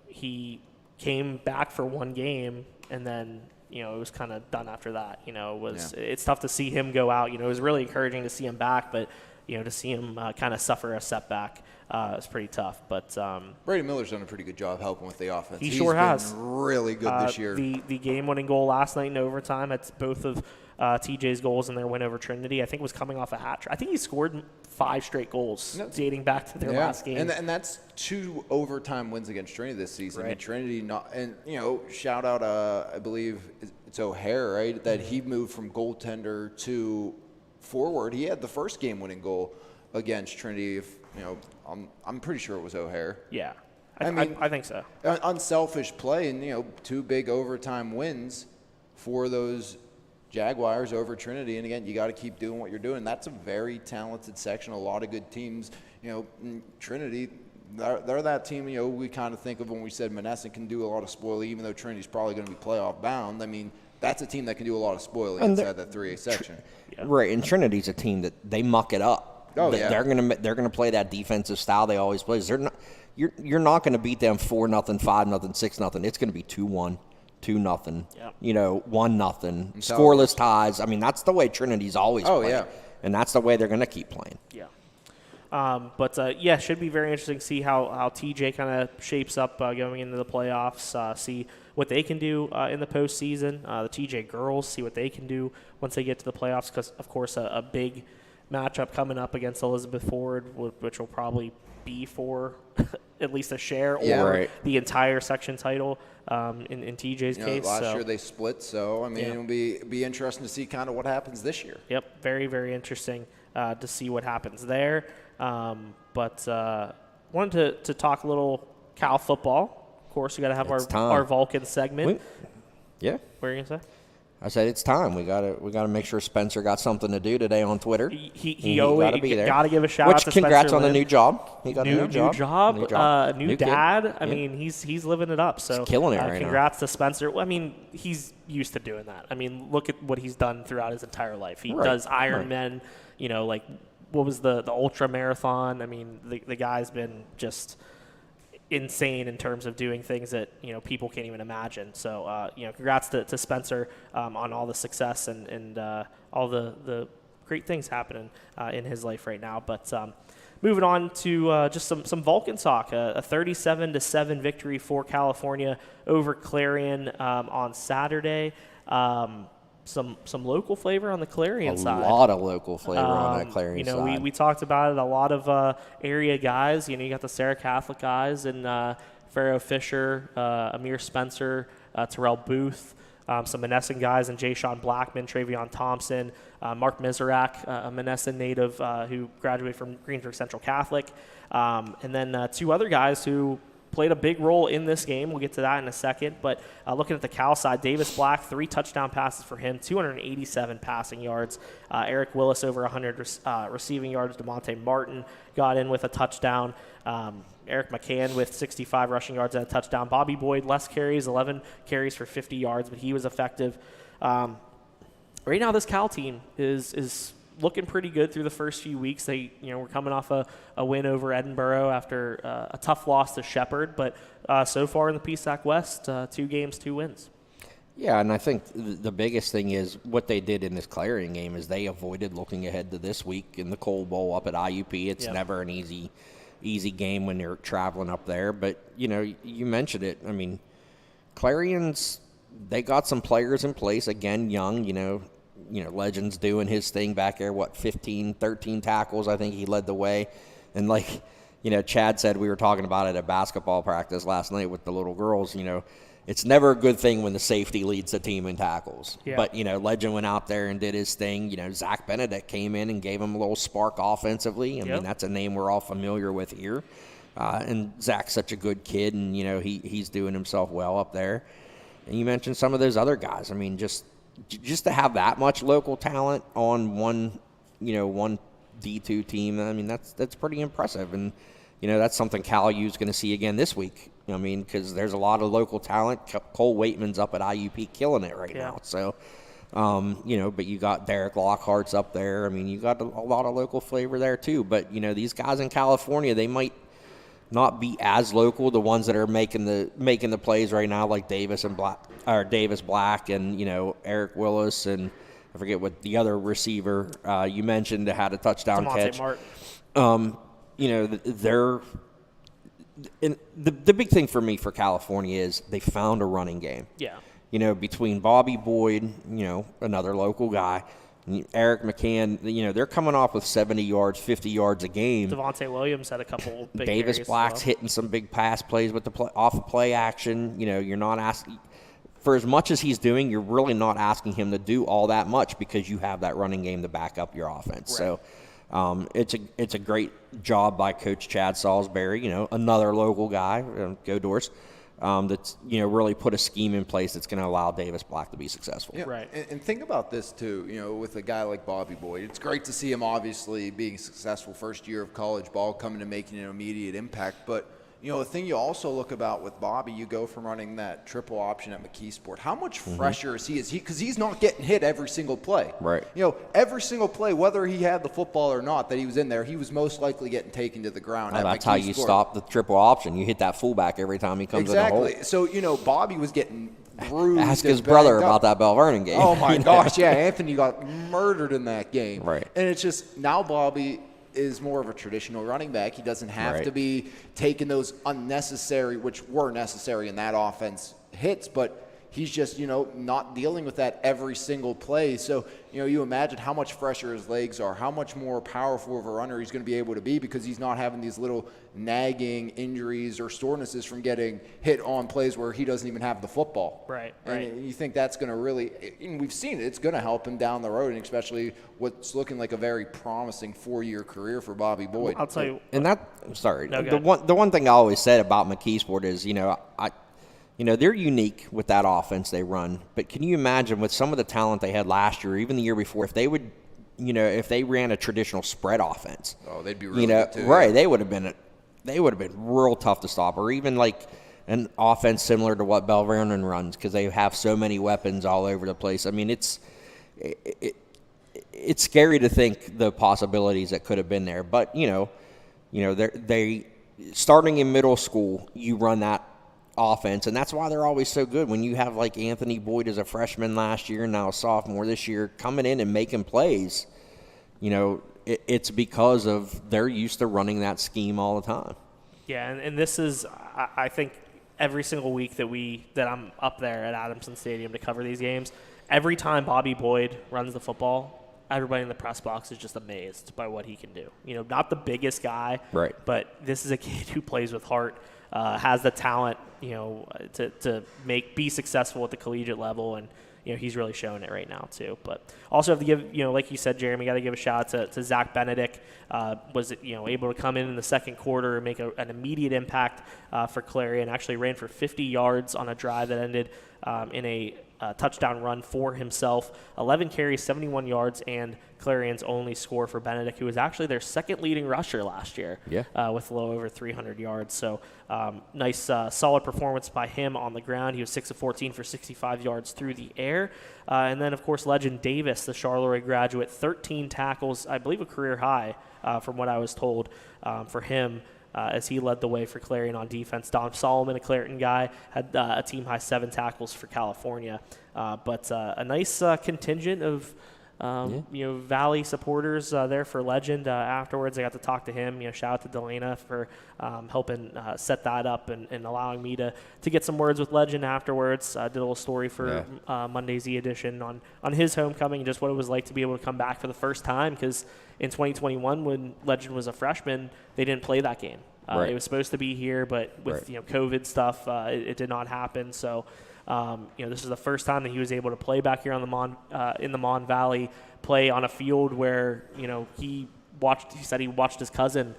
He came back for one game, and then it was kind of done after that. It's tough to see him go out. It was really encouraging to see him back, but to see him kind of suffer a setback is pretty tough. But Brady Miller's done a pretty good job helping with the offense. He sure has. He's been really good this year. The game-winning goal last night in overtime, that's both of TJ's goals in their win over Trinity. I think was coming off a hat trick. I think he scored 5 straight goals dating back to their last game. And that's 2 overtime wins against Trinity this season. Right. I mean, Trinity shout out I believe it's O'Hare, right? That he moved from goaltender to forward. He had the first game-winning goal against Trinity. I'm pretty sure it was O'Hare. Yeah, I I think so. Unselfish play, and 2 big overtime wins for those Jaguars over Trinity. And again, you got to keep doing what you're doing. That's a very talented section. A lot of good teams. Trinity, they're that team. We kind of think of when we said Monessen can do a lot of spoiling, even though Trinity's probably going to be playoff bound. I mean, that's a team that can do a lot of spoiling inside that 3A section. Right, and Trinity's a team that they muck it up. Oh, yeah. They're gonna play that defensive style they always play. You're not going to beat them 4-0, 5-0, 6-0. It's going to be 2-1. 2-0, 1-0, scoreless ties. I mean, that's the way Trinity's always played. Yeah. And that's the way they're going to keep playing. Yeah. Should be very interesting to see how TJ kind of shapes up going into the playoffs, see what they can do in the postseason. The TJ girls, see what they can do once they get to the playoffs, because, of course, a big matchup coming up against Elizabeth Ford, which will probably be for at least a share or the entire section title in TJ's case. Last year they split, so I mean it'll be interesting to see kind of what happens this year. Yep, very, very interesting to see what happens there. But wanted to talk a little Cal football. Of course, we got to have our Vulcan segment. Yeah. What are you gonna say? I said it's time. We gotta make sure Spencer got something to do today on Twitter. He always got to give a shout out to Spencer. Congrats on the Lynn. new job. He got a new job. New dad. Kid. I mean, he's living it up. So he's killing it right now. Congrats to Spencer. Well, I mean, he's used to doing that. I mean, look at what he's done throughout his entire life. He does Ironman. Like what was the ultra marathon? I mean, the guy's been just insane in terms of doing things that people can't even imagine. So congrats to Spencer on all the success and all the great things happening in his life right now. But moving on to just some Vulcan talk, a 37-7 victory for California over Clarion on Saturday. Some local flavor on the Clarion side. A lot of local flavor on that Clarion side. We talked about it. A lot of area guys. You got the Sarah Catholic guys and Pharaoh Fisher, Amir Spencer, Terrell Booth, some Monessen guys, and Jay Sean Blackman, Travion Thompson, Mark Miserak, a Monessen native who graduated from Greensburg Central Catholic, and then 2 other guys who played a big role in this game. We'll get to that in a second. But looking at the Cal side, Davis Black, 3 touchdown passes for him, 287 passing yards. Eric Willis over 100 receiving yards. DeMonte Martin got in with a touchdown. Eric McCann with 65 rushing yards and a touchdown. Bobby Boyd, less carries, 11 carries for 50 yards, but he was effective. Right now, this Cal team is looking pretty good through the first few weeks. They, were coming off a win over Edinburgh after a tough loss to Shepherd, but so far in the PSAC West, 2 games, 2 wins. Yeah, and I think the biggest thing is what they did in this Clarion game is they avoided looking ahead to this week in the Coal Bowl up at IUP. It's never an easy game when you're traveling up there, but you mentioned it. I mean, Clarion's, they got some players in place, again, young, Legends doing his thing back there, 13 tackles, I think he led the way. And Chad said, we were talking about it at basketball practice last night with the little girls, it's never a good thing when the safety leads the team in tackles. Yeah. But, Legend went out there and did his thing. Zach Benedict came in and gave him a little spark offensively. I mean, that's a name we're all familiar with here. And Zach's such a good kid, and, you know, he's doing himself well up there. And you mentioned some of those other guys. I mean, just to have that much local talent on one D2 team, I mean, that's pretty impressive. And, you know, that's something Cal U's going to see again this week. I mean, because there's a lot of local talent. Cole Waitman's up at IUP killing it right now. So, you know, but you got Derek Lockhart's up there. I mean, you got a lot of local flavor there too. But, you know, these guys in California, they might not be as local. The ones that are making the plays right now, like Davis Black, and, you know, Eric Willis, and I forget what the other receiver you mentioned that had a touchdown catch. You know, they're. And the big thing for me for California is they found a running game. Yeah. You know, between Bobby Boyd, you know, another local guy, Eric McCann, you know, they're coming off with 70 yards, 50 yards a game. Devontae Williams had a couple big Davis carries Black's hitting some big pass plays with off of play action. You know, you're not asking for as much as he's doing, you're really not asking him to do all that much because you have that running game to back up your offense. Right. So it's a great job by Coach Chad Salisbury, you know, another local guy, go Doors, that's, you know, really put a scheme in place that's going to allow Davis Black to be successful. Yeah. Right. And think about this too, you know, with a guy like Bobby Boyd. It's great to see him obviously being successful first year of college ball, coming and making an immediate impact. But, you know, the thing you also look about with Bobby, you go from running that triple option at McKeesport. How much fresher is he? Because he's not getting hit every single play. Right. You know, every single play, whether he had the football or not, that he was in there, he was most likely getting taken to the ground. Well, that's how you stop the triple option. You hit that fullback every time he comes in the hole. Exactly. So, you know, Bobby was getting bruised. Ask his brother about that Bell Vernon game. Oh, my gosh, yeah. Anthony got murdered in that game. Right. And it's just now Bobby is more of a traditional running back. He doesn't have to be taking those unnecessary, which were necessary in that offense, hits, but he's just, you know, not dealing with that every single play. So, you know, you imagine how much fresher his legs are, how much more powerful of a runner he's going to be able to be because he's not having these little nagging injuries or sorenesses from getting hit on plays where he doesn't even have the football. Right. And you think that's going to really, and we've seen it, it's going to help him down the road, and especially what's looking like a very promising 4-year career for Bobby Boyd. I'll tell you. And that, I'm sorry, No, the one thing I always said about McKeesport is, you know, you know, they're unique with that offense they run. But can you imagine with some of the talent they had last year, even the year before, if they would, you know, if they ran a traditional spread offense? Oh, they'd be really good too. Right? Yeah. They would have been real tough to stop, or even like an offense similar to what Bell Vernon runs because they have so many weapons all over the place. I mean, it's scary to think the possibilities that could have been there. But you know, they starting in middle school, you run that offense, and that's why they're always so good. When you have like Anthony Boyd as a freshman last year and now a sophomore this year coming in and making plays, you know, it's because of they're used to running that scheme all the time. Yeah, and this is, I think, every single week that I'm up there at Adamson Stadium to cover these games, every time Bobby Boyd runs the football, everybody in the press box is just amazed by what he can do. You know, not the biggest guy, right? But this is a kid who plays with heart, has the talent, you know, to be successful at the collegiate level, and you know he's really showing it right now too. But also have to give, you know, like you said, Jeremy, got to give a shout out to Zach Benedict. Was, you know, able to come in the second quarter and make an immediate impact for Clarion. Actually ran for 50 yards on a drive that ended in a touchdown run for himself. 11 carries, 71 yards, and Clarion's only score for Benedict, who was actually their second leading rusher last year, with a little over 300 yards. So nice, solid performance by him on the ground. He was 6 of 14 for 65 yards through the air. And then, of course, Legend Davis, the Charleroi graduate, 13 tackles, I believe a career high from what I was told for him. As he led the way for Clarion on defense. Dom Solomon, a Clarion guy, had a team-high 7 tackles for California. But a nice contingent of you know, Valley supporters there for Legend. Afterwards, I got to talk to him. You know, shout out to Delana for helping set that up and allowing me to get some words with Legend afterwards. Did a little story for Monday's E-Edition on his homecoming, just what it was like to be able to come back for the first time, because in 2021, when Legend was a freshman, they didn't play that game. It was supposed to be here, but with you know COVID stuff, it did not happen. So, you know, this is the first time that he was able to play back here on the in the Mon Valley, play on a field where, you know, he said he watched his cousin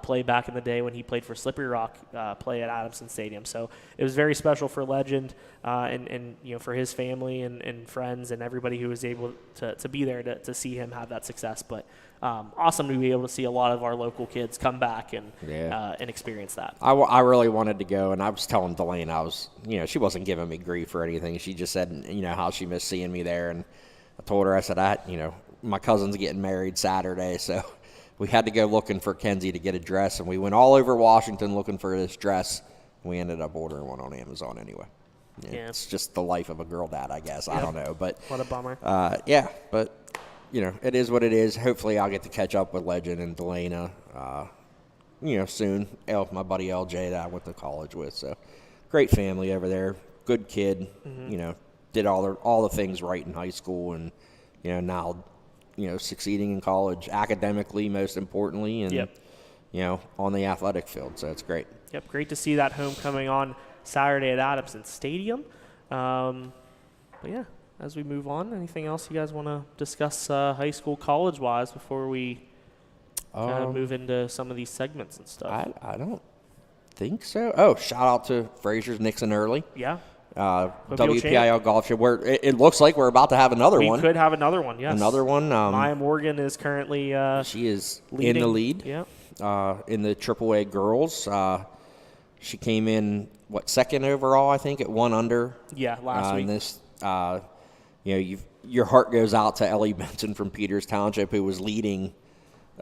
play back in the day when he played for Slippery Rock, play at Adamson Stadium. So it was very special for Legend and for his family and friends and everybody who was able to be there to see him have that success. But awesome to be able to see a lot of our local kids come back and experience that. I really wanted to go, and I was telling Delane, she wasn't giving me grief or anything. She just said, how she missed seeing me there, and I told her, I said, my cousin's getting married Saturday, so we had to go looking for Kenzie to get a dress, and we went all over Washington looking for this dress. We ended up ordering one on Amazon anyway. Yeah. It's just the life of a girl dad, I guess. Yep. I don't know, but what a bummer. But it is what it is. Hopefully, I'll get to catch up with Legend and Delana, soon. My buddy LJ that I went to college with. So, great family over there. Good kid. Mm-hmm. Did all the things right in high school, and now, succeeding in college academically, most importantly, and on the athletic field. So it's great. Yep, great to see that homecoming on Saturday at Adamson Stadium. But yeah. As we move on, anything else you guys want to discuss high school, college-wise before we kind of move into some of these segments and stuff? I don't think so. Oh, shout out to Frazier's Nixon Early. Yeah. WPIL Golf Show, where it looks like we're about to have another one. We could have another one, yes. Another one. Maya Morgan is currently she is leading. In the lead. Yeah. In the AAA girls. She came in, second overall, I think, at 1 under. Yeah, last week. In this, your heart goes out to Ellie Benson from Peters Township, who was leading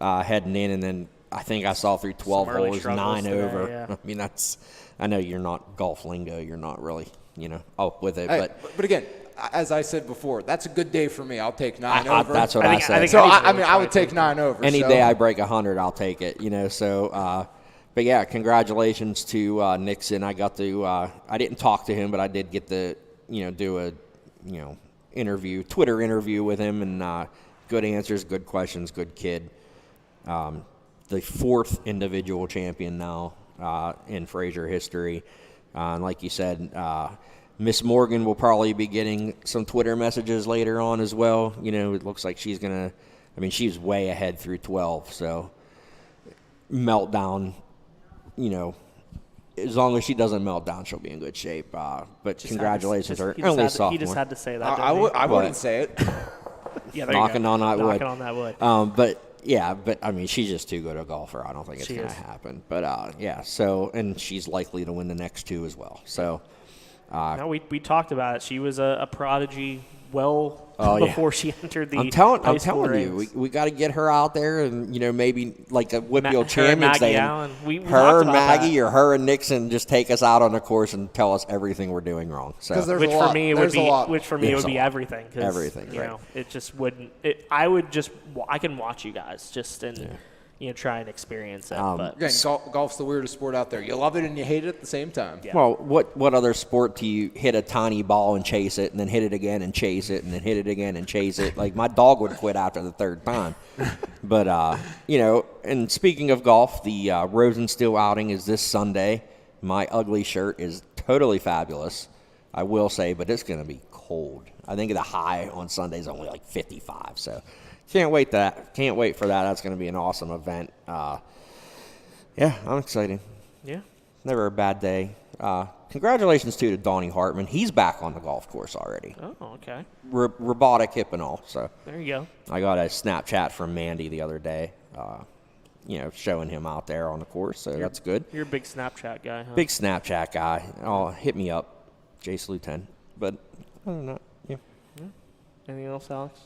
heading in, and then I think I saw through 12 holes, 9 today, over. Yeah. I mean, I know you're not golf lingo, you're not really, up with it. Hey, but again, as I said before, that's a good day for me. I'll take 9 over. That's what I said. I would take 9 over. Any day I break 100, I'll take it, so but yeah, congratulations to Nixon. I got to I didn't talk to him, but I did get to do a Twitter interview with him, and good answers, good questions, good kid. The 4th individual champion now in Frazier history. And like you said, Miss Morgan will probably be getting some Twitter messages later on as well. It looks like she's she's way ahead through 12, so meltdown, as long as she doesn't melt down, she'll be in good shape. But congratulations to her. Only sophomore. He just had to say that. I wouldn't say it. Yeah, knocking on that wood. Knocking on that wood. But she's just too good a golfer. I don't think it's going to happen. But so, and she's likely to win the next 2 as well. So, no, we talked about it. She was a prodigy before she entered the. I'm telling ranks. you, we got to get her out there, and maybe like a Whitfield Champions Day. Her and Maggie, or her and Nixon, just take us out on the course and tell us everything we're doing wrong. So, which for me would be everything. Everything. Right. It just wouldn't. I can watch you guys just and. Try and experience it. But again, golf's the weirdest sport out there. You love it and you hate it at the same time. Yeah. Well, what other sport do you hit a tiny ball and chase it, and then hit it again and chase it, and then hit it again and chase it? Like, my dog would quit after the 3rd time. But, and speaking of golf, the Rosensteel outing is this Sunday. My ugly shirt is totally fabulous, I will say, but it's going to be cold. I think the high on Sunday is only like 55, so... Can't wait for that. That's going to be an awesome event. I'm excited. Yeah. Never a bad day. Congratulations, to Donnie Hartman. He's back on the golf course already. Oh, okay. Robotic hip and all. So there you go. I got a Snapchat from Mandy the other day, showing him out there on the course. So that's good. You're a big Snapchat guy, huh? Big Snapchat guy. Oh, hit me up, Jace Luton. But other than that, yeah. Anything else, Alex?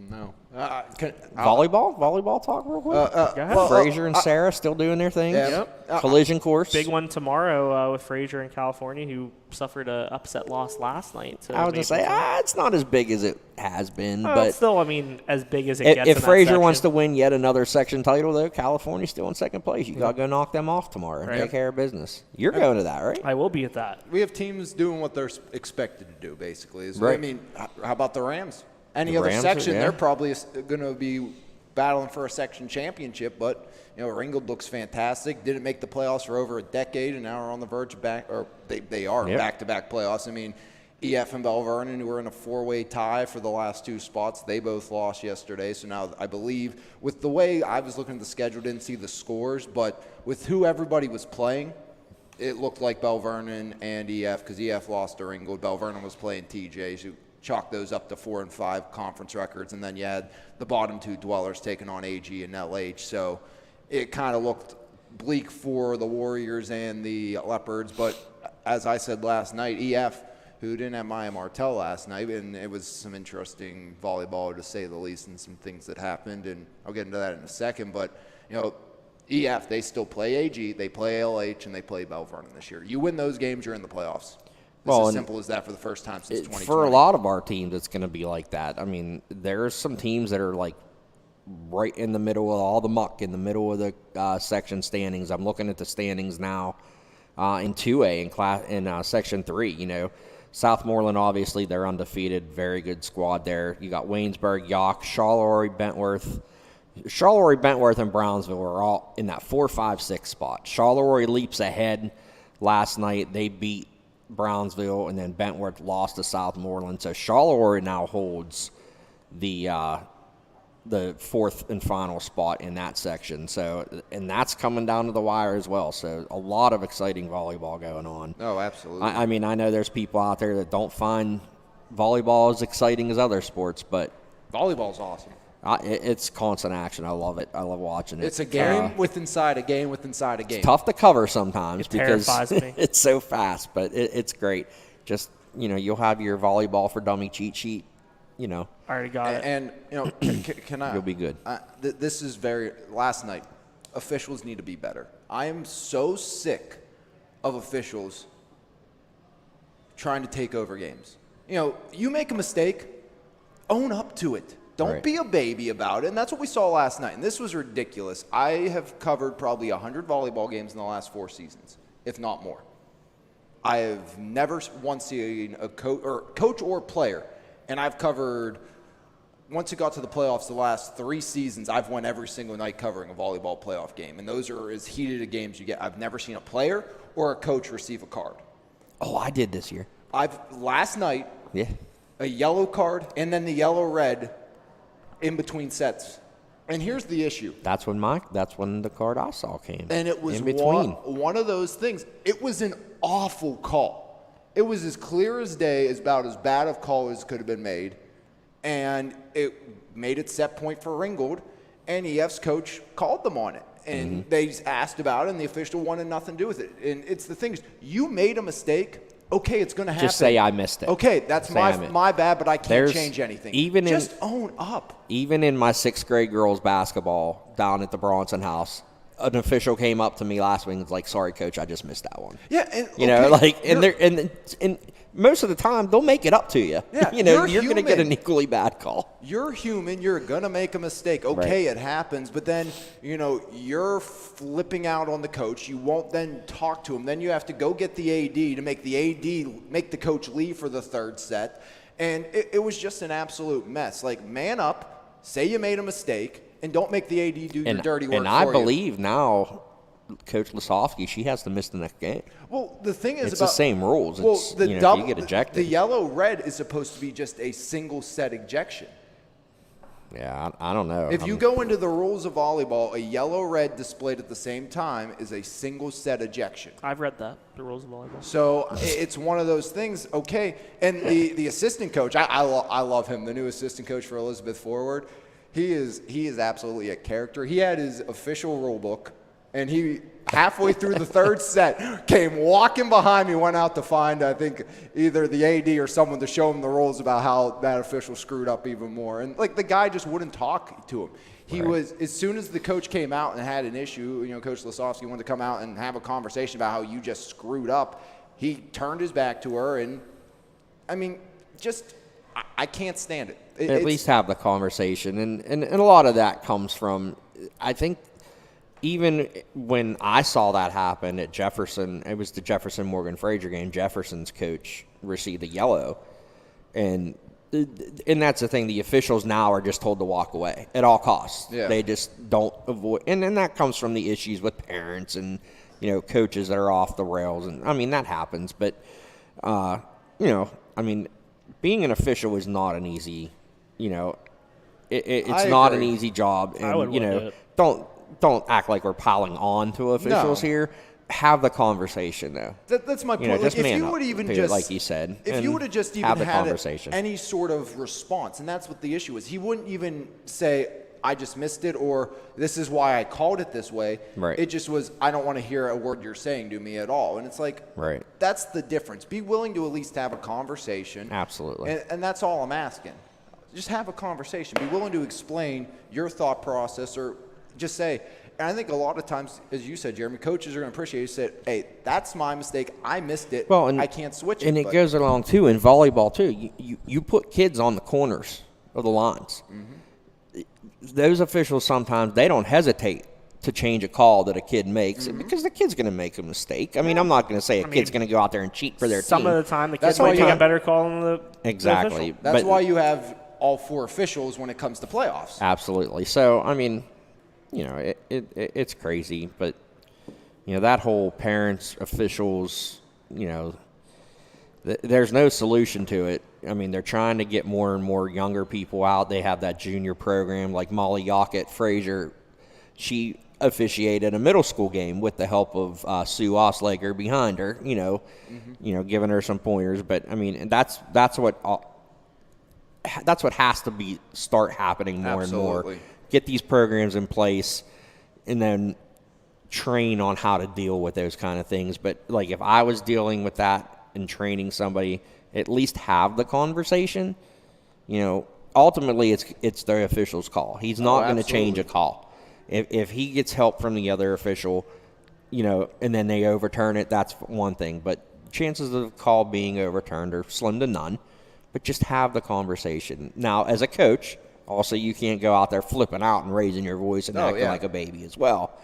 No. Volleyball talk real quick? Frazier and Sarah still doing their thing. Yeah. Yep. Collision course. Big one tomorrow with Frazier in California, who suffered an upset loss last night. I was going to say, it's not as big as it has been. Well, but still, as big as it gets. If Frazier wants to win yet another section title, though, California's still in 2nd place. You got to go knock them off tomorrow and take care of business. You're going to that, right? I will be at that. We have teams doing what they're expected to do, basically. Right. How about the Rams? Any other section, they're probably going to be battling for a section championship. But Ringgold looks fantastic. Didn't make the playoffs for over a decade, and now are on the verge of back, or they are back-to-back playoffs. EF and Bell Vernon, who were in a 4-way tie for the last 2 spots, they both lost yesterday. So now I believe, with the way I was looking at the schedule, didn't see the scores, but with who everybody was playing, it looked like Bell Vernon and EF, because EF lost to Ringgold. Bell Vernon was playing TJs, who chalked those up to 4 and 5 conference records, and then you had the bottom 2 dwellers taking on AG and LH. So it kind of looked bleak for the Warriors and the Leopards, but as I said last night, EF, who didn't have Maya Martell last night, and it was some interesting volleyball to say the least, and some things that happened, and I'll get into that in a second. But EF, they still play AG, they play LH, and they play Bell Vernon this year. You win those games, you're in the playoffs. It's as simple as that for the first time since 2020. For a lot of our teams, it's going to be like that. I mean, there's some teams that are like right in the middle of all the muck, in the middle of the section standings. I'm looking at the standings now in 2A in Section 3, Southmoreland, obviously, they're undefeated. Very good squad there. You got Waynesburg, York, Charleroi, Bentworth. Charleroi, Bentworth, and Brownsville are all in that 4, 5, 6 spot. Charleroi leaps ahead last night. They beat Brownsville, and then Bentworth lost to Southmoreland. So Charleroi now holds the 4th and final spot in that section. So, and that's coming down to the wire as well. So a lot of exciting volleyball going on. Oh, absolutely. I mean, I know there's people out there that don't find volleyball as exciting as other sports, but volleyball's awesome. It's constant action. I love it. I love watching it. It's a game with inside a game with inside a game. It's tough to cover sometimes because terrifies me. It's so fast, but it's great. Just, you'll have your volleyball for dummy cheat sheet. I already got it. And can I? You'll be good. This is last night, officials need to be better. I am so sick of officials trying to take over games. You make a mistake, own up to it. Don't be a baby about it. And that's what we saw last night. And this was ridiculous. I have covered probably 100 volleyball games in the last 4 seasons, if not more. I have never once seen a coach or player. And I've covered, once it got to the playoffs, the last 3 seasons, I've won every single night covering a volleyball playoff game. And those are as heated a games you get. I've never seen a player or a coach receive a card. Oh, I did this year. Last night, a yellow card and then the yellow-red in between sets. And here's the issue. That's when the card I saw came. And it was in between. one of those things. It was an awful call. It was as clear as day, about as bad of call as could have been made. And it made it set point for Ringgold. And EF's coach called them on it. And they asked about it, and the official wanted nothing to do with it. And it's the thing is, you made a mistake. Okay, it's going to happen. Just say I missed it. Okay, that's my bad, but I can't change anything. Just own up. Even in my 6th grade girls basketball down at the Bronson House, an official came up to me last week and was like, "Sorry, coach, I just missed that one." Yeah, and and most of the time they'll make it up to you. Yeah, you're going to get an equally bad call. You're human. You're going to make a mistake. Okay, It happens. But then, you're flipping out on the coach. You won't then talk to him. Then you have to go get the AD to make the coach leave for the 3rd set. And it was just an absolute mess. Like, man up, say you made a mistake, and don't make the AD do your dirty work for you. And I believe now Coach Lasofsky, she has to miss the next game. Well, the thing is, it's the same rules. Well, if you get ejected, the yellow-red is supposed to be just a single set ejection. Yeah, I don't know. If you go into the rules of volleyball, a yellow-red displayed at the same time is a single set ejection. I've read that, the rules of volleyball. So it's one of those things. Okay, and the assistant coach, I love him. The new assistant coach for Elizabeth Forward, he is absolutely a character. He had his official rule book. And he, halfway through the 3rd set, came walking behind me, went out to find, I think, either the AD or someone to show him the rules about how that official screwed up even more. And, the guy just wouldn't talk to him. He was, as soon as the coach came out and had an issue, Coach Lasofsky wanted to come out and have a conversation about how you just screwed up, he turned his back to her. And, I can't stand it. At least have the conversation. And a lot of that comes from, I think, even when I saw that happen at Jefferson, it was the Jefferson Morgan Fraser game. Jefferson's coach received a yellow, and that's the thing. The officials now are just told to walk away at all costs. Yeah. They just don't avoid, and then that comes from the issues with parents and coaches that are off the rails, and that happens. But I mean, being an official is not an easy, it's not an easy job. And, I would do it. don't act like we're piling on to officials here. Have the conversation, though. That's my point. Just Like, if man you up would even to it, just, like you said, if you would have just even have the had conversation. any sort of response, and that's what the issue is. He wouldn't even say, I just missed it, or this is why I called it this way. Right. It just was, I don't want to hear a word you're saying to me at all. And it's like, Right. that's the difference. Be willing to at least have a conversation. Absolutely. And that's all I'm asking. Just have a conversation. Be willing to explain your thought process, or just say, and I think a lot of times, as you said, Jeremy, coaches are going to appreciate you said, hey, that's my mistake. I missed it. Well, and I can't switch it. And it goes along, too, in volleyball, too. You put kids on the corners of the lines. Mm-hmm. Those officials sometimes, they don't hesitate to change a call that a kid makes because the kid's going to make a mistake. I mean, I'm not going to say a kid's going to go out there and cheat for their team. Some of the time, the That's kids might why you make a have- better call than the Exactly. official. That's why you have all 4 officials when it comes to playoffs. Absolutely. So, I mean, it's crazy, but, that whole parents, officials, there's no solution to it. I mean, they're trying to get more and more younger people out. They have that junior program like Molly Yockett Frazier. She officiated a middle school game with the help of Sue Oslegger behind her, giving her some pointers. But, I mean, that's what has to start happening more and more. Get these programs in place and then train on how to deal with those kind of things. But, like, if I was dealing with that and training somebody, at least have the conversation. Ultimately, it's the official's call. He's not going to change a call. If he gets help from the other official, and then they overturn it, that's one thing. But chances of the call being overturned are slim to none. But just have the conversation. Now, as a coach, also you can't go out there flipping out and raising your voice and acting like a baby as well.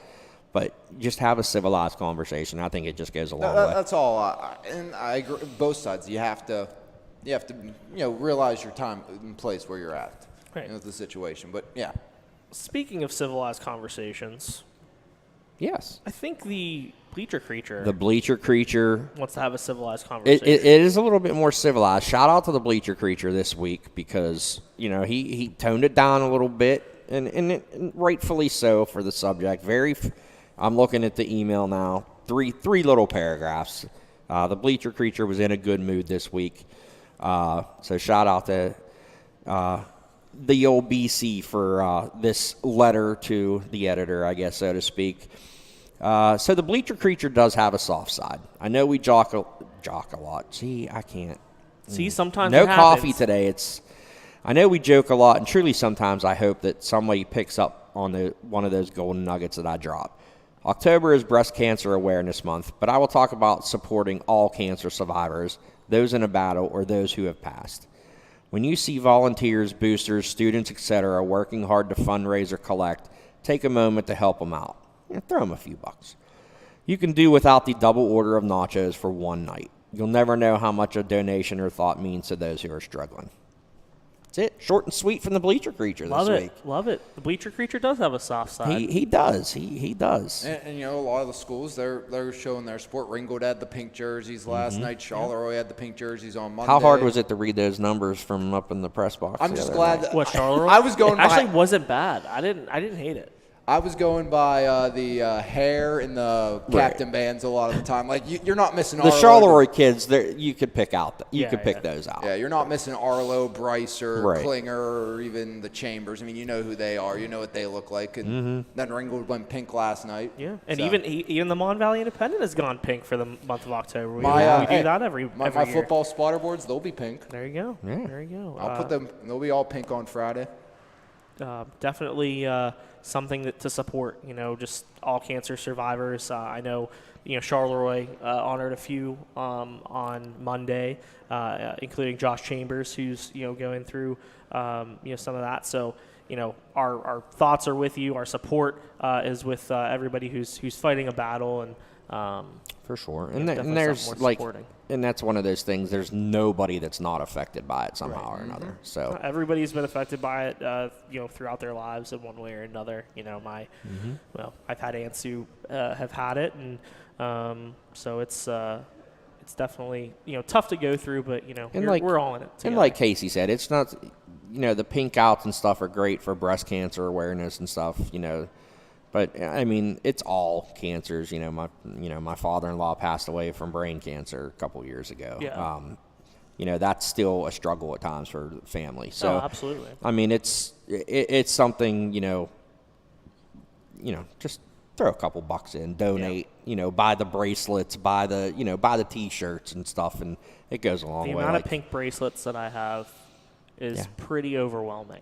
But just have a civilized conversation. I think it just goes a long way. That's all. And I agree. Both sides. You have to realize your time and place where you're at. Right. With the situation. But yeah. Speaking of civilized conversations, Yes. I think the bleacher creature wants to have a civilized It conversation. is a little bit more civilized. Shout out to the bleacher creature this week because, he toned it down a little bit, and rightfully so for the subject. I'm looking at the email now. Three little paragraphs. The bleacher creature was in a good mood this week. So shout out to the old BC for this letter to the editor, I guess, so to speak. So the bleacher creature does have a soft side. I know we jock a lot. See, I can't. See, sometimes No it coffee happens. today. I know we joke a lot, and truly sometimes I hope that somebody picks up on one of those golden nuggets that I drop. October is Breast Cancer Awareness Month, but I will talk about supporting all cancer survivors, those in a battle or those who have passed. When you see volunteers, boosters, students, etc., working hard to fundraise or collect, take a moment to help them out. Throw them a few bucks. You can do without the double order of nachos for one night. You'll never know how much a donation or thought means to those who are struggling. That's it. Short and sweet from the bleacher creature this week. Love it. The bleacher creature does have a soft side. He does. He does. And a lot of the schools, they're showing their support. Ringgold had the pink jerseys last night. Charleroi had the pink jerseys on Monday. How hard was it to read those numbers from up in the press box? I'm just glad that What, Charleroi? I was going It actually by, wasn't bad. I didn't hate it. I was going by the hair and the captain bands a lot of the time. Like you're not missing the Arlo. Charleroi kids, you could pick out. You could pick those out. Yeah, you're not missing Arlo, Bryce, or Right. Klinger, or even the Chambers. I mean, you know who they are. You know what they look like. And then Ringgold went pink last night. Yeah, and So- even the Mon Valley Independent has gone pink for the month of October. We do hey, that every my year. football spotter boards, they'll be pink. There you go. Yeah. There you go. I'll put them. They'll be all pink on Friday. Definitely something to support. Just all cancer survivors. I know, Charleroi honored a few on Monday, including Josh Chambers, who's going through some of that. So our thoughts are with you. Our support is with everybody who's fighting a battle, and For sure. definitely And there's something worth like, supporting. and that's one of those things. There's nobody that's not affected by it somehow or another. So everybody's been affected by it, throughout their lives in one way or another. I've had aunts who have had it, and so it's it's definitely, tough to go through, but, we're all in it together. And like Casey said, it's not, the pink outs and stuff are great for breast cancer awareness and stuff, But I mean, it's all cancers. My father-in-law passed away from brain cancer a couple years ago. Yeah. That's still a struggle at times for the family. So absolutely. I mean, it's something. Just throw a couple bucks in, donate. Buy the bracelets, buy the T-shirts and stuff, and it goes a long way. The amount of pink bracelets that I have is pretty overwhelming.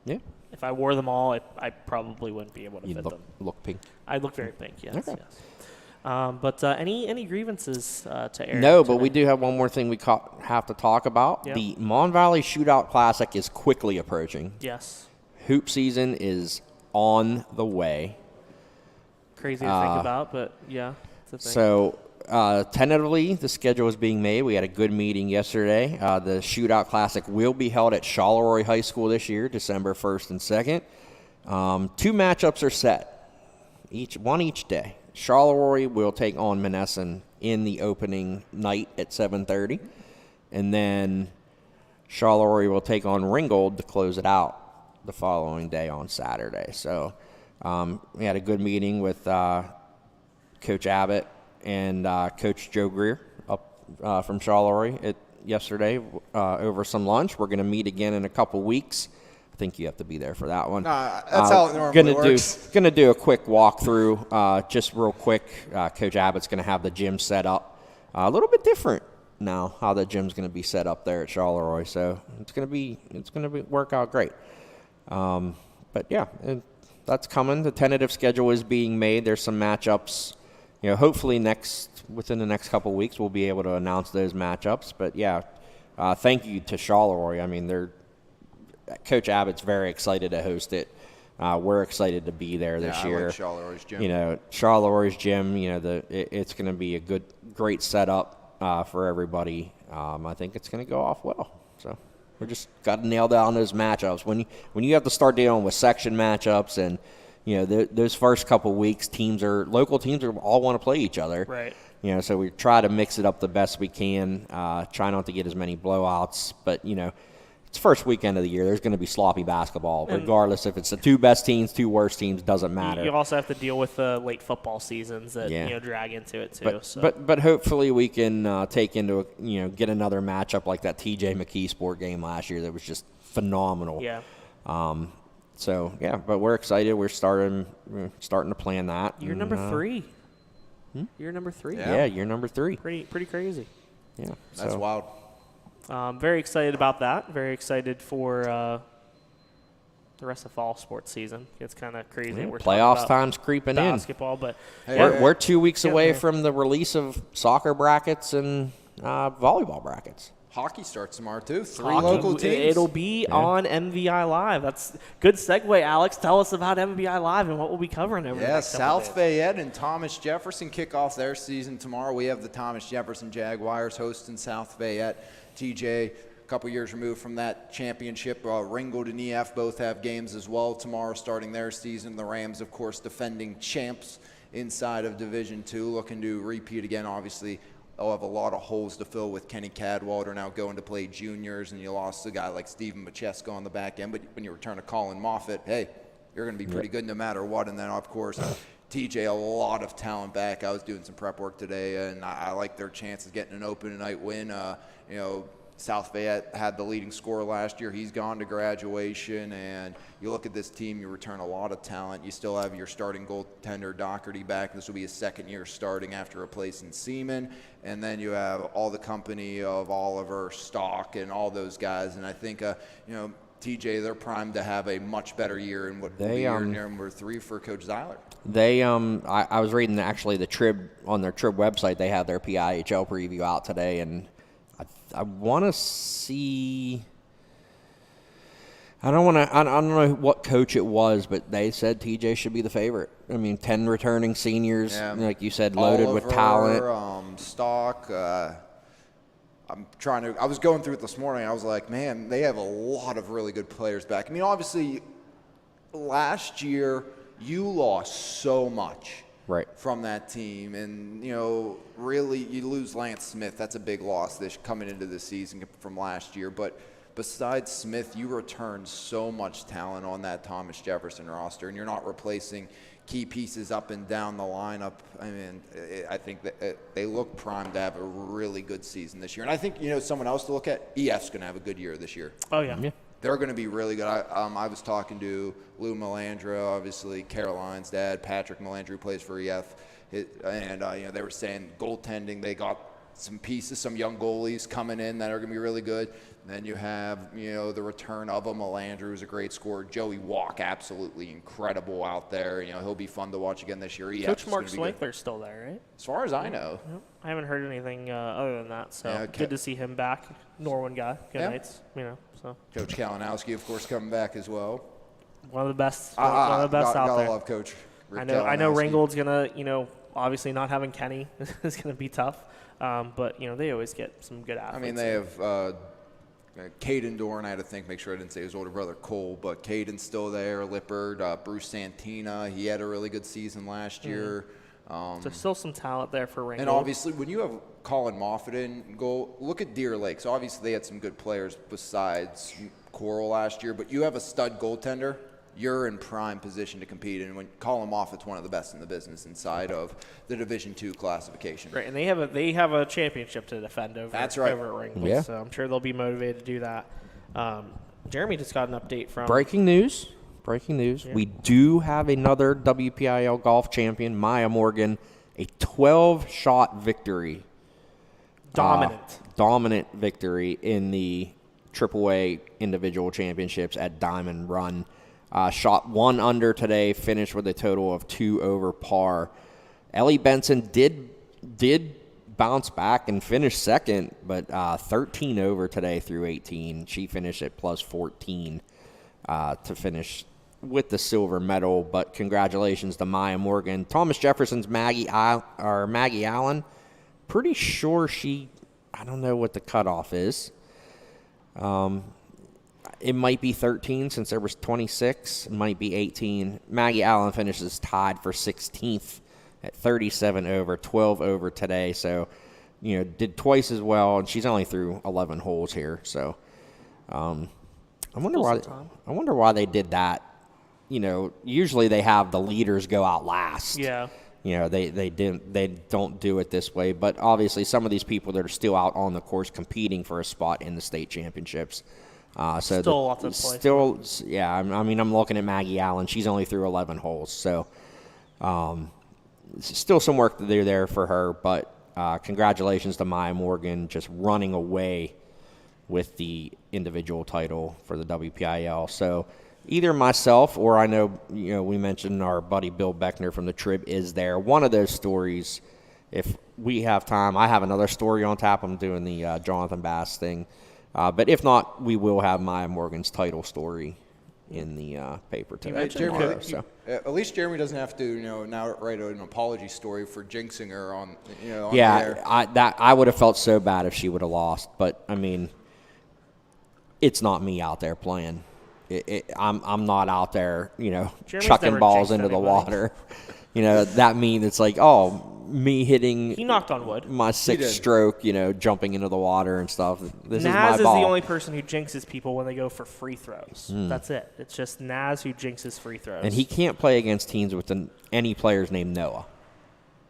Yeah. If I wore them all, I probably wouldn't be able to fit them. Look pink. I'd look very pink, yes. Okay. Yes. But any grievances to air? No, today? but we do have one more thing we have to talk about. Yep. The Mon Valley Shootout Classic is quickly approaching. Yes. Hoop season is on the way. Crazy to think about, but yeah, it's a thing. So tentatively, the schedule is being made. We had a good meeting yesterday. The Shootout Classic will be held at Charleroi High School this year, December 1st and 2nd. 2 matchups are set, one each day. Charleroi will take on Monessen in the opening night at 7:30, and then Charleroi will take on Ringgold to close it out the following day on Saturday. So we had a good meeting with Coach Abbott and Coach Joe Greer up from Charleroi yesterday over some lunch. We're going to meet again in a couple weeks. I think you have to be there for that one. That's how it normally works. Going to do a quick walkthrough, just real quick. Coach Abbott's going to have the gym set up a little bit different now. How the gym's going to be set up there at Charleroi, so it's going to work out great. But yeah, that's coming. The tentative schedule is being made. There's some matchups. Hopefully within the next couple of weeks, we'll be able to announce those matchups. But yeah, thank you to Charleroi. I mean, Coach Abbott's very excited to host it. We're excited to be there this year. I like Charleroi's gym. Charleroi's gym. It's going to be a great setup for everybody. I think it's going to go off well. So we just got to nail down those matchups. When you have to start dealing with section matchups and those first couple of weeks, local teams all want to play each other. Right. So we try to mix it up the best we can. Try not to get as many blowouts, but it's first weekend of the year. There's going to be sloppy basketball, regardless if it's the 2 best teams, 2 worst teams, doesn't matter. You also have to deal with the late football seasons that drag into it too. But hopefully we can get another matchup like that TJ McKee sport game last year that was just phenomenal. Yeah. So yeah, but we're excited. We're starting to plan that. You're number 3. You're number 3. Yeah, you're number 3. Pretty crazy. Yeah, that's wild. Very excited about that. Very excited for the rest of fall sports season. It's kind of crazy. Yeah, we're playoffs time's creeping basketball, but we're 2 weeks away from the release of soccer brackets and volleyball brackets. Hockey starts tomorrow, too. 3 local teams. It'll be on MVI Live. That's good segue, Alex. Tell us about MVI Live and what we'll be covering over the next couple South days. Fayette and Thomas Jefferson kick off their season tomorrow. We have the Thomas Jefferson Jaguars hosting South Fayette. TJ, a couple years removed from that championship. Ringgold and EF both have games as well tomorrow starting their season. The Rams, of course, defending champs inside of Division II, looking to repeat again, obviously. They'll have a lot of holes to fill with Kenny Cadwalder now going to play juniors, and you lost a guy like Steven Machesko on the back end. But when you return to Colin Moffitt, hey, you're going to be pretty good no matter what. And then, of course, TJ, a lot of talent back. I was doing some prep work today, and I like their chances getting an open night win. South Fayette had the leading scorer last year. He's gone to graduation, and you look at this team, you return a lot of talent. You still have your starting goaltender, Doherty, back. This will be his 2nd year starting after replacing Seaman. And then you have all the company of Oliver, Stock, and all those guys. And I think, TJ, they're primed to have a much better year in what will be year number 3 for Coach Zeiler. I was reading actually the Trib on their Trib website. They have their PIHL preview out today, and I want to see. I don't know what coach it was, but they said TJ should be the favorite. I mean, 10 returning seniors, like you said, loaded Oliver, with talent. Stock. I was going through it this morning. I was like, man, they have a lot of really good players back. I mean, obviously, last year you lost so much. from that team. And, really you lose Lance Smith. That's a big loss coming into the season from last year. But besides Smith, you return so much talent on that Thomas Jefferson roster, and you're not replacing key pieces up and down the lineup. I mean, I think that they look primed to have a really good season this year. And I think, someone else to look at, EF's going to have a good year this year. Oh, yeah. They're going to be really good. I was talking to Lou Melandra, obviously Caroline's dad, Patrick Melandra, who plays for EF. And they were saying goaltending, they got some pieces, some young goalies coming in that are going to be really good. Then you have, the return of a Melandra, who's a great scorer. Joey Walk, absolutely incredible out there. He'll be fun to watch again this year. Coach Mark Swinkler's still there, right? As far as I know. I haven't heard anything other than that, so good to see him back. Norwin guy, good nights, So Coach Kalinowski, of course, coming back as well. One of the best, one of the best out there. Gotta love Coach Rick I know Kalinowski. Ringgold's gonna, obviously not having Kenny is gonna be tough, but they always get some good athletes. I mean, they have Caden Dorn. I had to make sure I didn't say his older brother Cole, but Caden's still there. Lippard, Bruce Santina, he had a really good season last year. There's still some talent there for Ringgold. And obviously, when you have Colin Moffitt in goal, look at Deer Lake. So obviously, they had some good players besides Coral last year, but you have a stud goaltender. You're in prime position to compete, and when Colin Moffitt's one of the best in the business inside of the Division II classification. Right, and they have a championship to defend over. That's right. Over at Ringgold, Yeah. so I'm sure they'll be motivated to do that. Jeremy just got an update from Breaking news. Yeah. We do have another WPIL golf champion, Maya Morgan, a 12-shot victory. Dominant victory in the AAA individual championships at Diamond Run. Shot 1 under today, finished with a total of 2 over par. Ellie Benson did bounce back and finish second, but 13 over today through 18. She finished at plus 14 to finish with the silver medal. But congratulations to Maya Morgan. Thomas Jefferson's Maggie Allen. Pretty sure I don't know what the cutoff is. It might be 13 since there was 26. It might be 18. Maggie Allen finishes tied for 16th at 37 over, 12 over today. So, did twice as well, and she's only through 11 holes here. So, I wonder why they did that. Usually they have the leaders go out last. Yeah. They don't do it this way, but obviously some of these people that are still out on the course competing for a spot in the state championships. Still lots of place. I'm looking at Maggie Allen. She's only through 11 holes, so still some work to do there for her. But congratulations to Maya Morgan, just running away with the individual title for the WPIL. So either myself or I know, we mentioned our buddy Bill Beckner from the Trib is there. One of those stories, if we have time, I have another story on tap. I'm doing the Jonathan Bass thing. But if not, we will have Maya Morgan's title story in the paper today. Jeremy, at least Jeremy doesn't have to, now write an apology story for jinxing her on the air. I would have felt so bad if she would have lost. But I mean, it's not me out there playing. I'm not out there, chucking balls into the water. That means it's like, me hitting. He knocked on wood. My sixth stroke, jumping into the water and stuff. This Naz is my ball. the only person who jinxes people when they go for free throws. That's it. It's just Naz who jinxes free throws. And he can't play against teams with any players named Noah.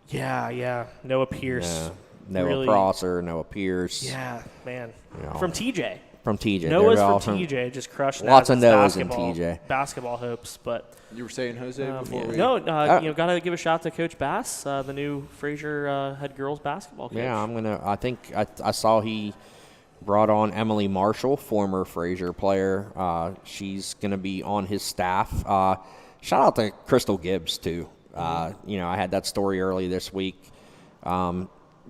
Yeah. Noah Pierce. Yeah. Noah Prosser, Noah Pierce. Yeah, man. From TJ. From TJ. Noah's from TJ. Just crushed lots of Naz's Noahs in TJ. Basketball hopes, but. You were saying, Jose, before we... No, got to give a shout out to Coach Bass, the new Fraser head girls basketball coach. Yeah, I think I saw he brought on Emily Marshall, former Fraser player. She's going to be on his staff. Shout out to Crystal Gibbs, too. I had that story early this week.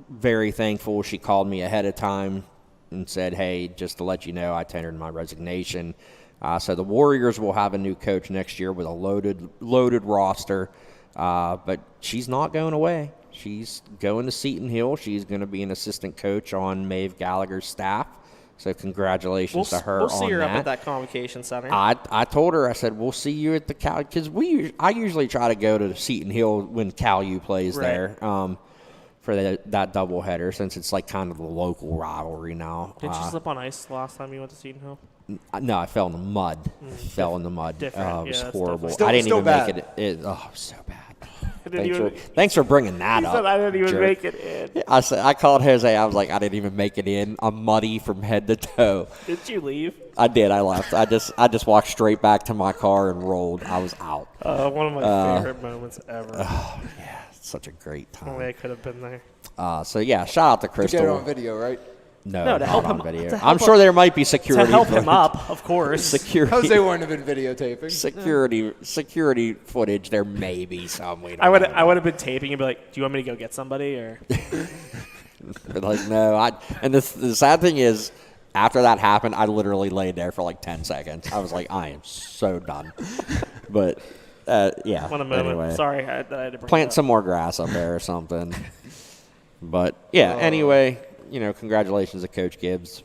Very thankful she called me ahead of time and said, hey, just to let you know, I tendered my resignation. So the Warriors will have a new coach next year with a loaded roster, but she's not going away. She's going to Seton Hill. She's going to be an assistant coach on Maeve Gallagher's staff. So congratulations to her We'll on see her that. up at that convocation center. I told her, I said, we'll see you at the Cal, because I usually try to go to Seton Hill when Cal U plays there for that doubleheader, since it's like kind of the local rivalry now. Did you slip on ice the last time you went to Seton Hill? No, I fell in the mud. Fell in the mud. It was horrible. Still- I didn't still even bad. make it. Oh, it was so bad. even- Thanks for bringing that He up. said I didn't even jerk. make it in. I called Jose. I was like, I didn't even make it in. I'm muddy from head to toe. Did you leave? I did. I left. I just walked straight back to my car and rolled. I was out. One of my favorite moments ever. Oh, yeah, such a great Only time. I could have been there. So yeah, shout out to You Crystal. get it on video, right? No, to not help on him- video. to help I'm sure him- there might be To security. help him footage. up, of course. Security. Jose wouldn't have been videotaping. Security footage. There may be some. We don't I would know. have been taping and be like, "Do you want me to go get somebody?" Or But like, no. And the sad thing is, after that happened, I literally laid there for like 10 seconds. I was like, I am so done. But yeah. what a moment. Anyway, Sorry, I had to bring plant that some more grass up there or something. But yeah. Anyway, congratulations to Coach Gibbs.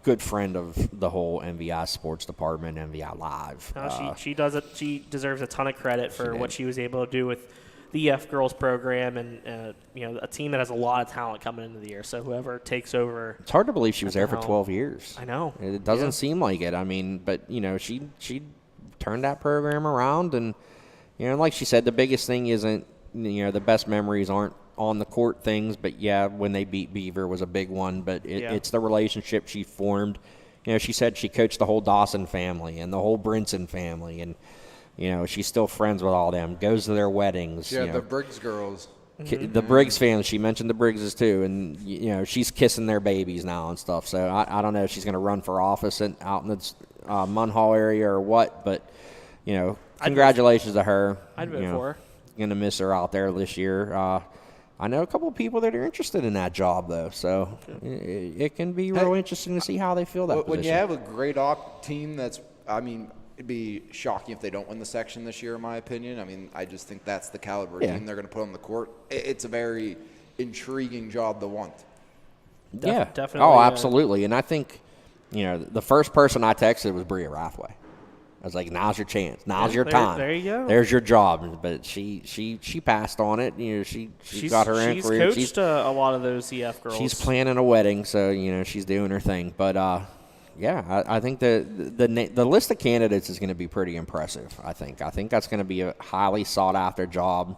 Good friend of the whole MVI sports department, MVI Live. No, she does it. She deserves a ton of credit for what she was able to do with the EF girls program, and a team that has a lot of talent coming into the year. So whoever takes over, It's hard to believe she was there for helm. 12 years. I know It doesn't seem like it. I mean, but she turned that program around, and like she said, the biggest thing isn't the best memories aren't on the court things, but yeah, when they beat Beaver was a big one. But it's the relationship she formed. She said she coached the whole Dawson family and the whole Brinson family, and she's still friends with all them. Goes to their weddings. Yeah, the Briggs girls. The Briggs family. She mentioned the Briggses too, and she's kissing their babies now and stuff. So I don't know if she's going to run for office out in the Munhall area or what, but congratulations to her. I'd vote for her. Going to miss her out there this year. I know a couple of people that are interested in that job though, so it can be real interesting to see how they feel that When you position. have a great team it'd be shocking if they don't win the section this year, in my opinion. I mean, I just think that's the caliber team they're going to put on the court. It's a very intriguing job to want. Definitely. Oh, absolutely. And I think, the first person I texted was Bria Rathway. I was like, now's your chance. Now's your time. There you go. There's your job. But she passed on it. She's got her own She's career. coached a lot of those EF girls. She's planning a wedding, so she's doing her thing. But yeah, I think the list of candidates is going to be pretty impressive. I think that's going to be a highly sought after job.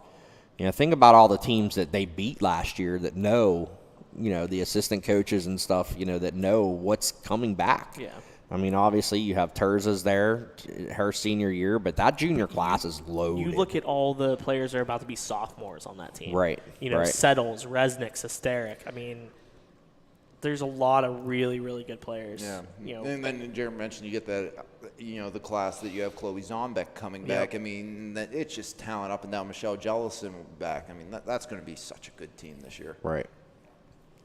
Think about all the teams that they beat last year that know, the assistant coaches and stuff, that know what's coming back. Yeah. I mean, obviously you have Terza's there, her senior year, but that junior class is loaded. You look at all the players that are about to be sophomores on that team. Right. Right. Settles, Resnick, Hysteric. I mean, there's a lot of really, really good players. Yeah. And then Jeremy mentioned you get that, the class that you have Chloe Zombeck coming back. I mean, it's just talent up and down. Michelle Jellison back. I mean, that's going to be such a good team this year. Right.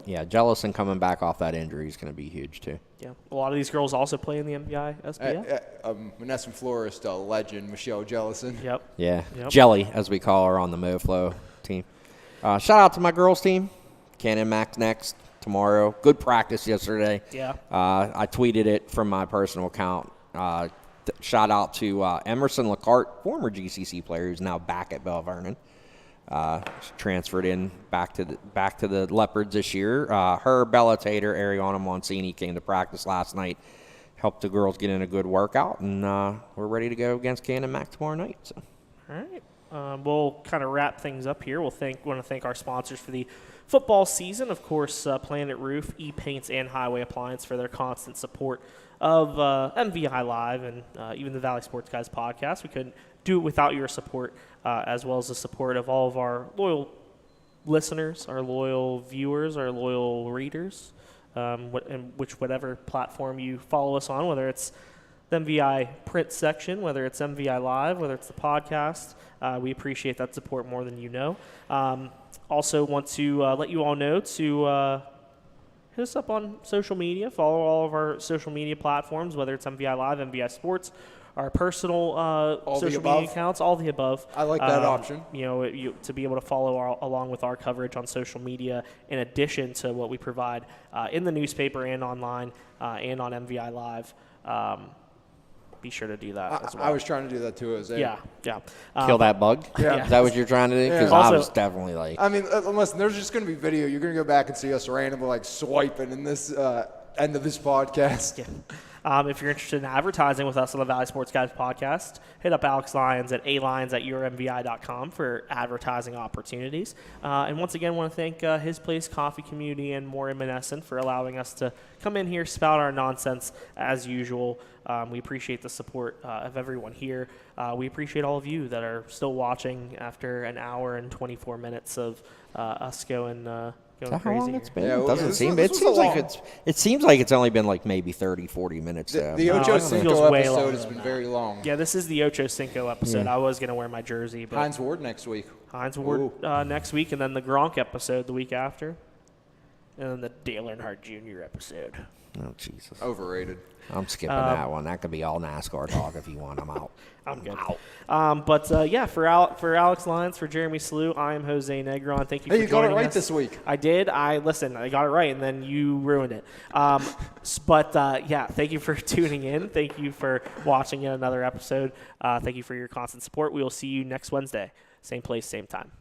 Yeah, Jellison coming back off that injury is going to be huge too. Yeah. A lot of these girls also play in the MVI SPF. Vanessa Florist, a legend, Michelle Jellison. Yep. Yeah, Yep. Jelly, as we call her on the MoFlo team. Shout out to my girls team. Cannon Max next tomorrow. Good practice yesterday. Yeah. I tweeted it from my personal account. Shout out to Emerson Lacarte, former GCC player who's now back at Bell Vernon. She transferred in back to the Leopards this year. Her, Bella Tater, Ariana Monsini came to practice last night, helped the girls get in a good workout, and we're ready to go against Cannon Mac tomorrow night. So. All right. We'll kind of wrap things up here. Want to thank our sponsors for the football season. Of course, Planet Roof, E-Paints, and Highway Appliance for their constant support of MVI Live and even the Valley Sports Guys podcast. We couldn't do it without your support, as well as the support of all of our loyal listeners, our loyal viewers, our loyal readers, whatever platform you follow us on, whether it's the MVI print section, whether it's MVI Live, whether it's the podcast. We appreciate that support more than you know. Also want to let you all know to hit us up on social media. Follow all of our social media platforms, whether it's MVI Live, MVI Sports, our personal social media accounts, all the above. I like that option. To be able to follow along with our coverage on social media, in addition to what we provide in the newspaper and online and on MVI Live. Be sure to do that as well. I was trying to do that too, Jose. Yeah. Kill that bug? Yeah. Is that what you're trying to do? Because I was definitely like... I mean, listen, there's just going to be video. You're going to go back and see us randomly like swiping in this end of this podcast. Yeah. If you're interested in advertising with us on the Valley Sports Guys podcast, hit up Alex Lyons at alyons@yourmvi.com for advertising opportunities. And once again, want to thank His Place Coffee Community and More in Menneson for allowing us to come in here, spout our nonsense as usual. We appreciate the support of everyone here. We appreciate all of you that are still watching after an hour and 24 minutes of us going How crazy. long it's been? Yeah, It doesn't this seem. was It seems like long. it seems like it's only been like maybe 30, 40 minutes. The No, Ocho it feels Cinco way episode longer has than been that. very long. Yeah, this is the Ocho Cinco episode. I was going to wear my jersey, but Heinz Ward next week. Heinz Ward next week, and then the Gronk episode the week after, and then the Dale Earnhardt Jr. episode. Oh Jesus! Overrated. I'm skipping that one. That could be all NASCAR talk if you want. I'm out. I'm good. But for Alex Lyons, for Jeremy Slew, I am Jose Negron. Thank you for Hey, you got joining it right us. this week. I did. I got it right, and then you ruined it. Thank you for tuning in. Thank you for watching yet another episode. Thank you for your constant support. We will see you next Wednesday. Same place, same time.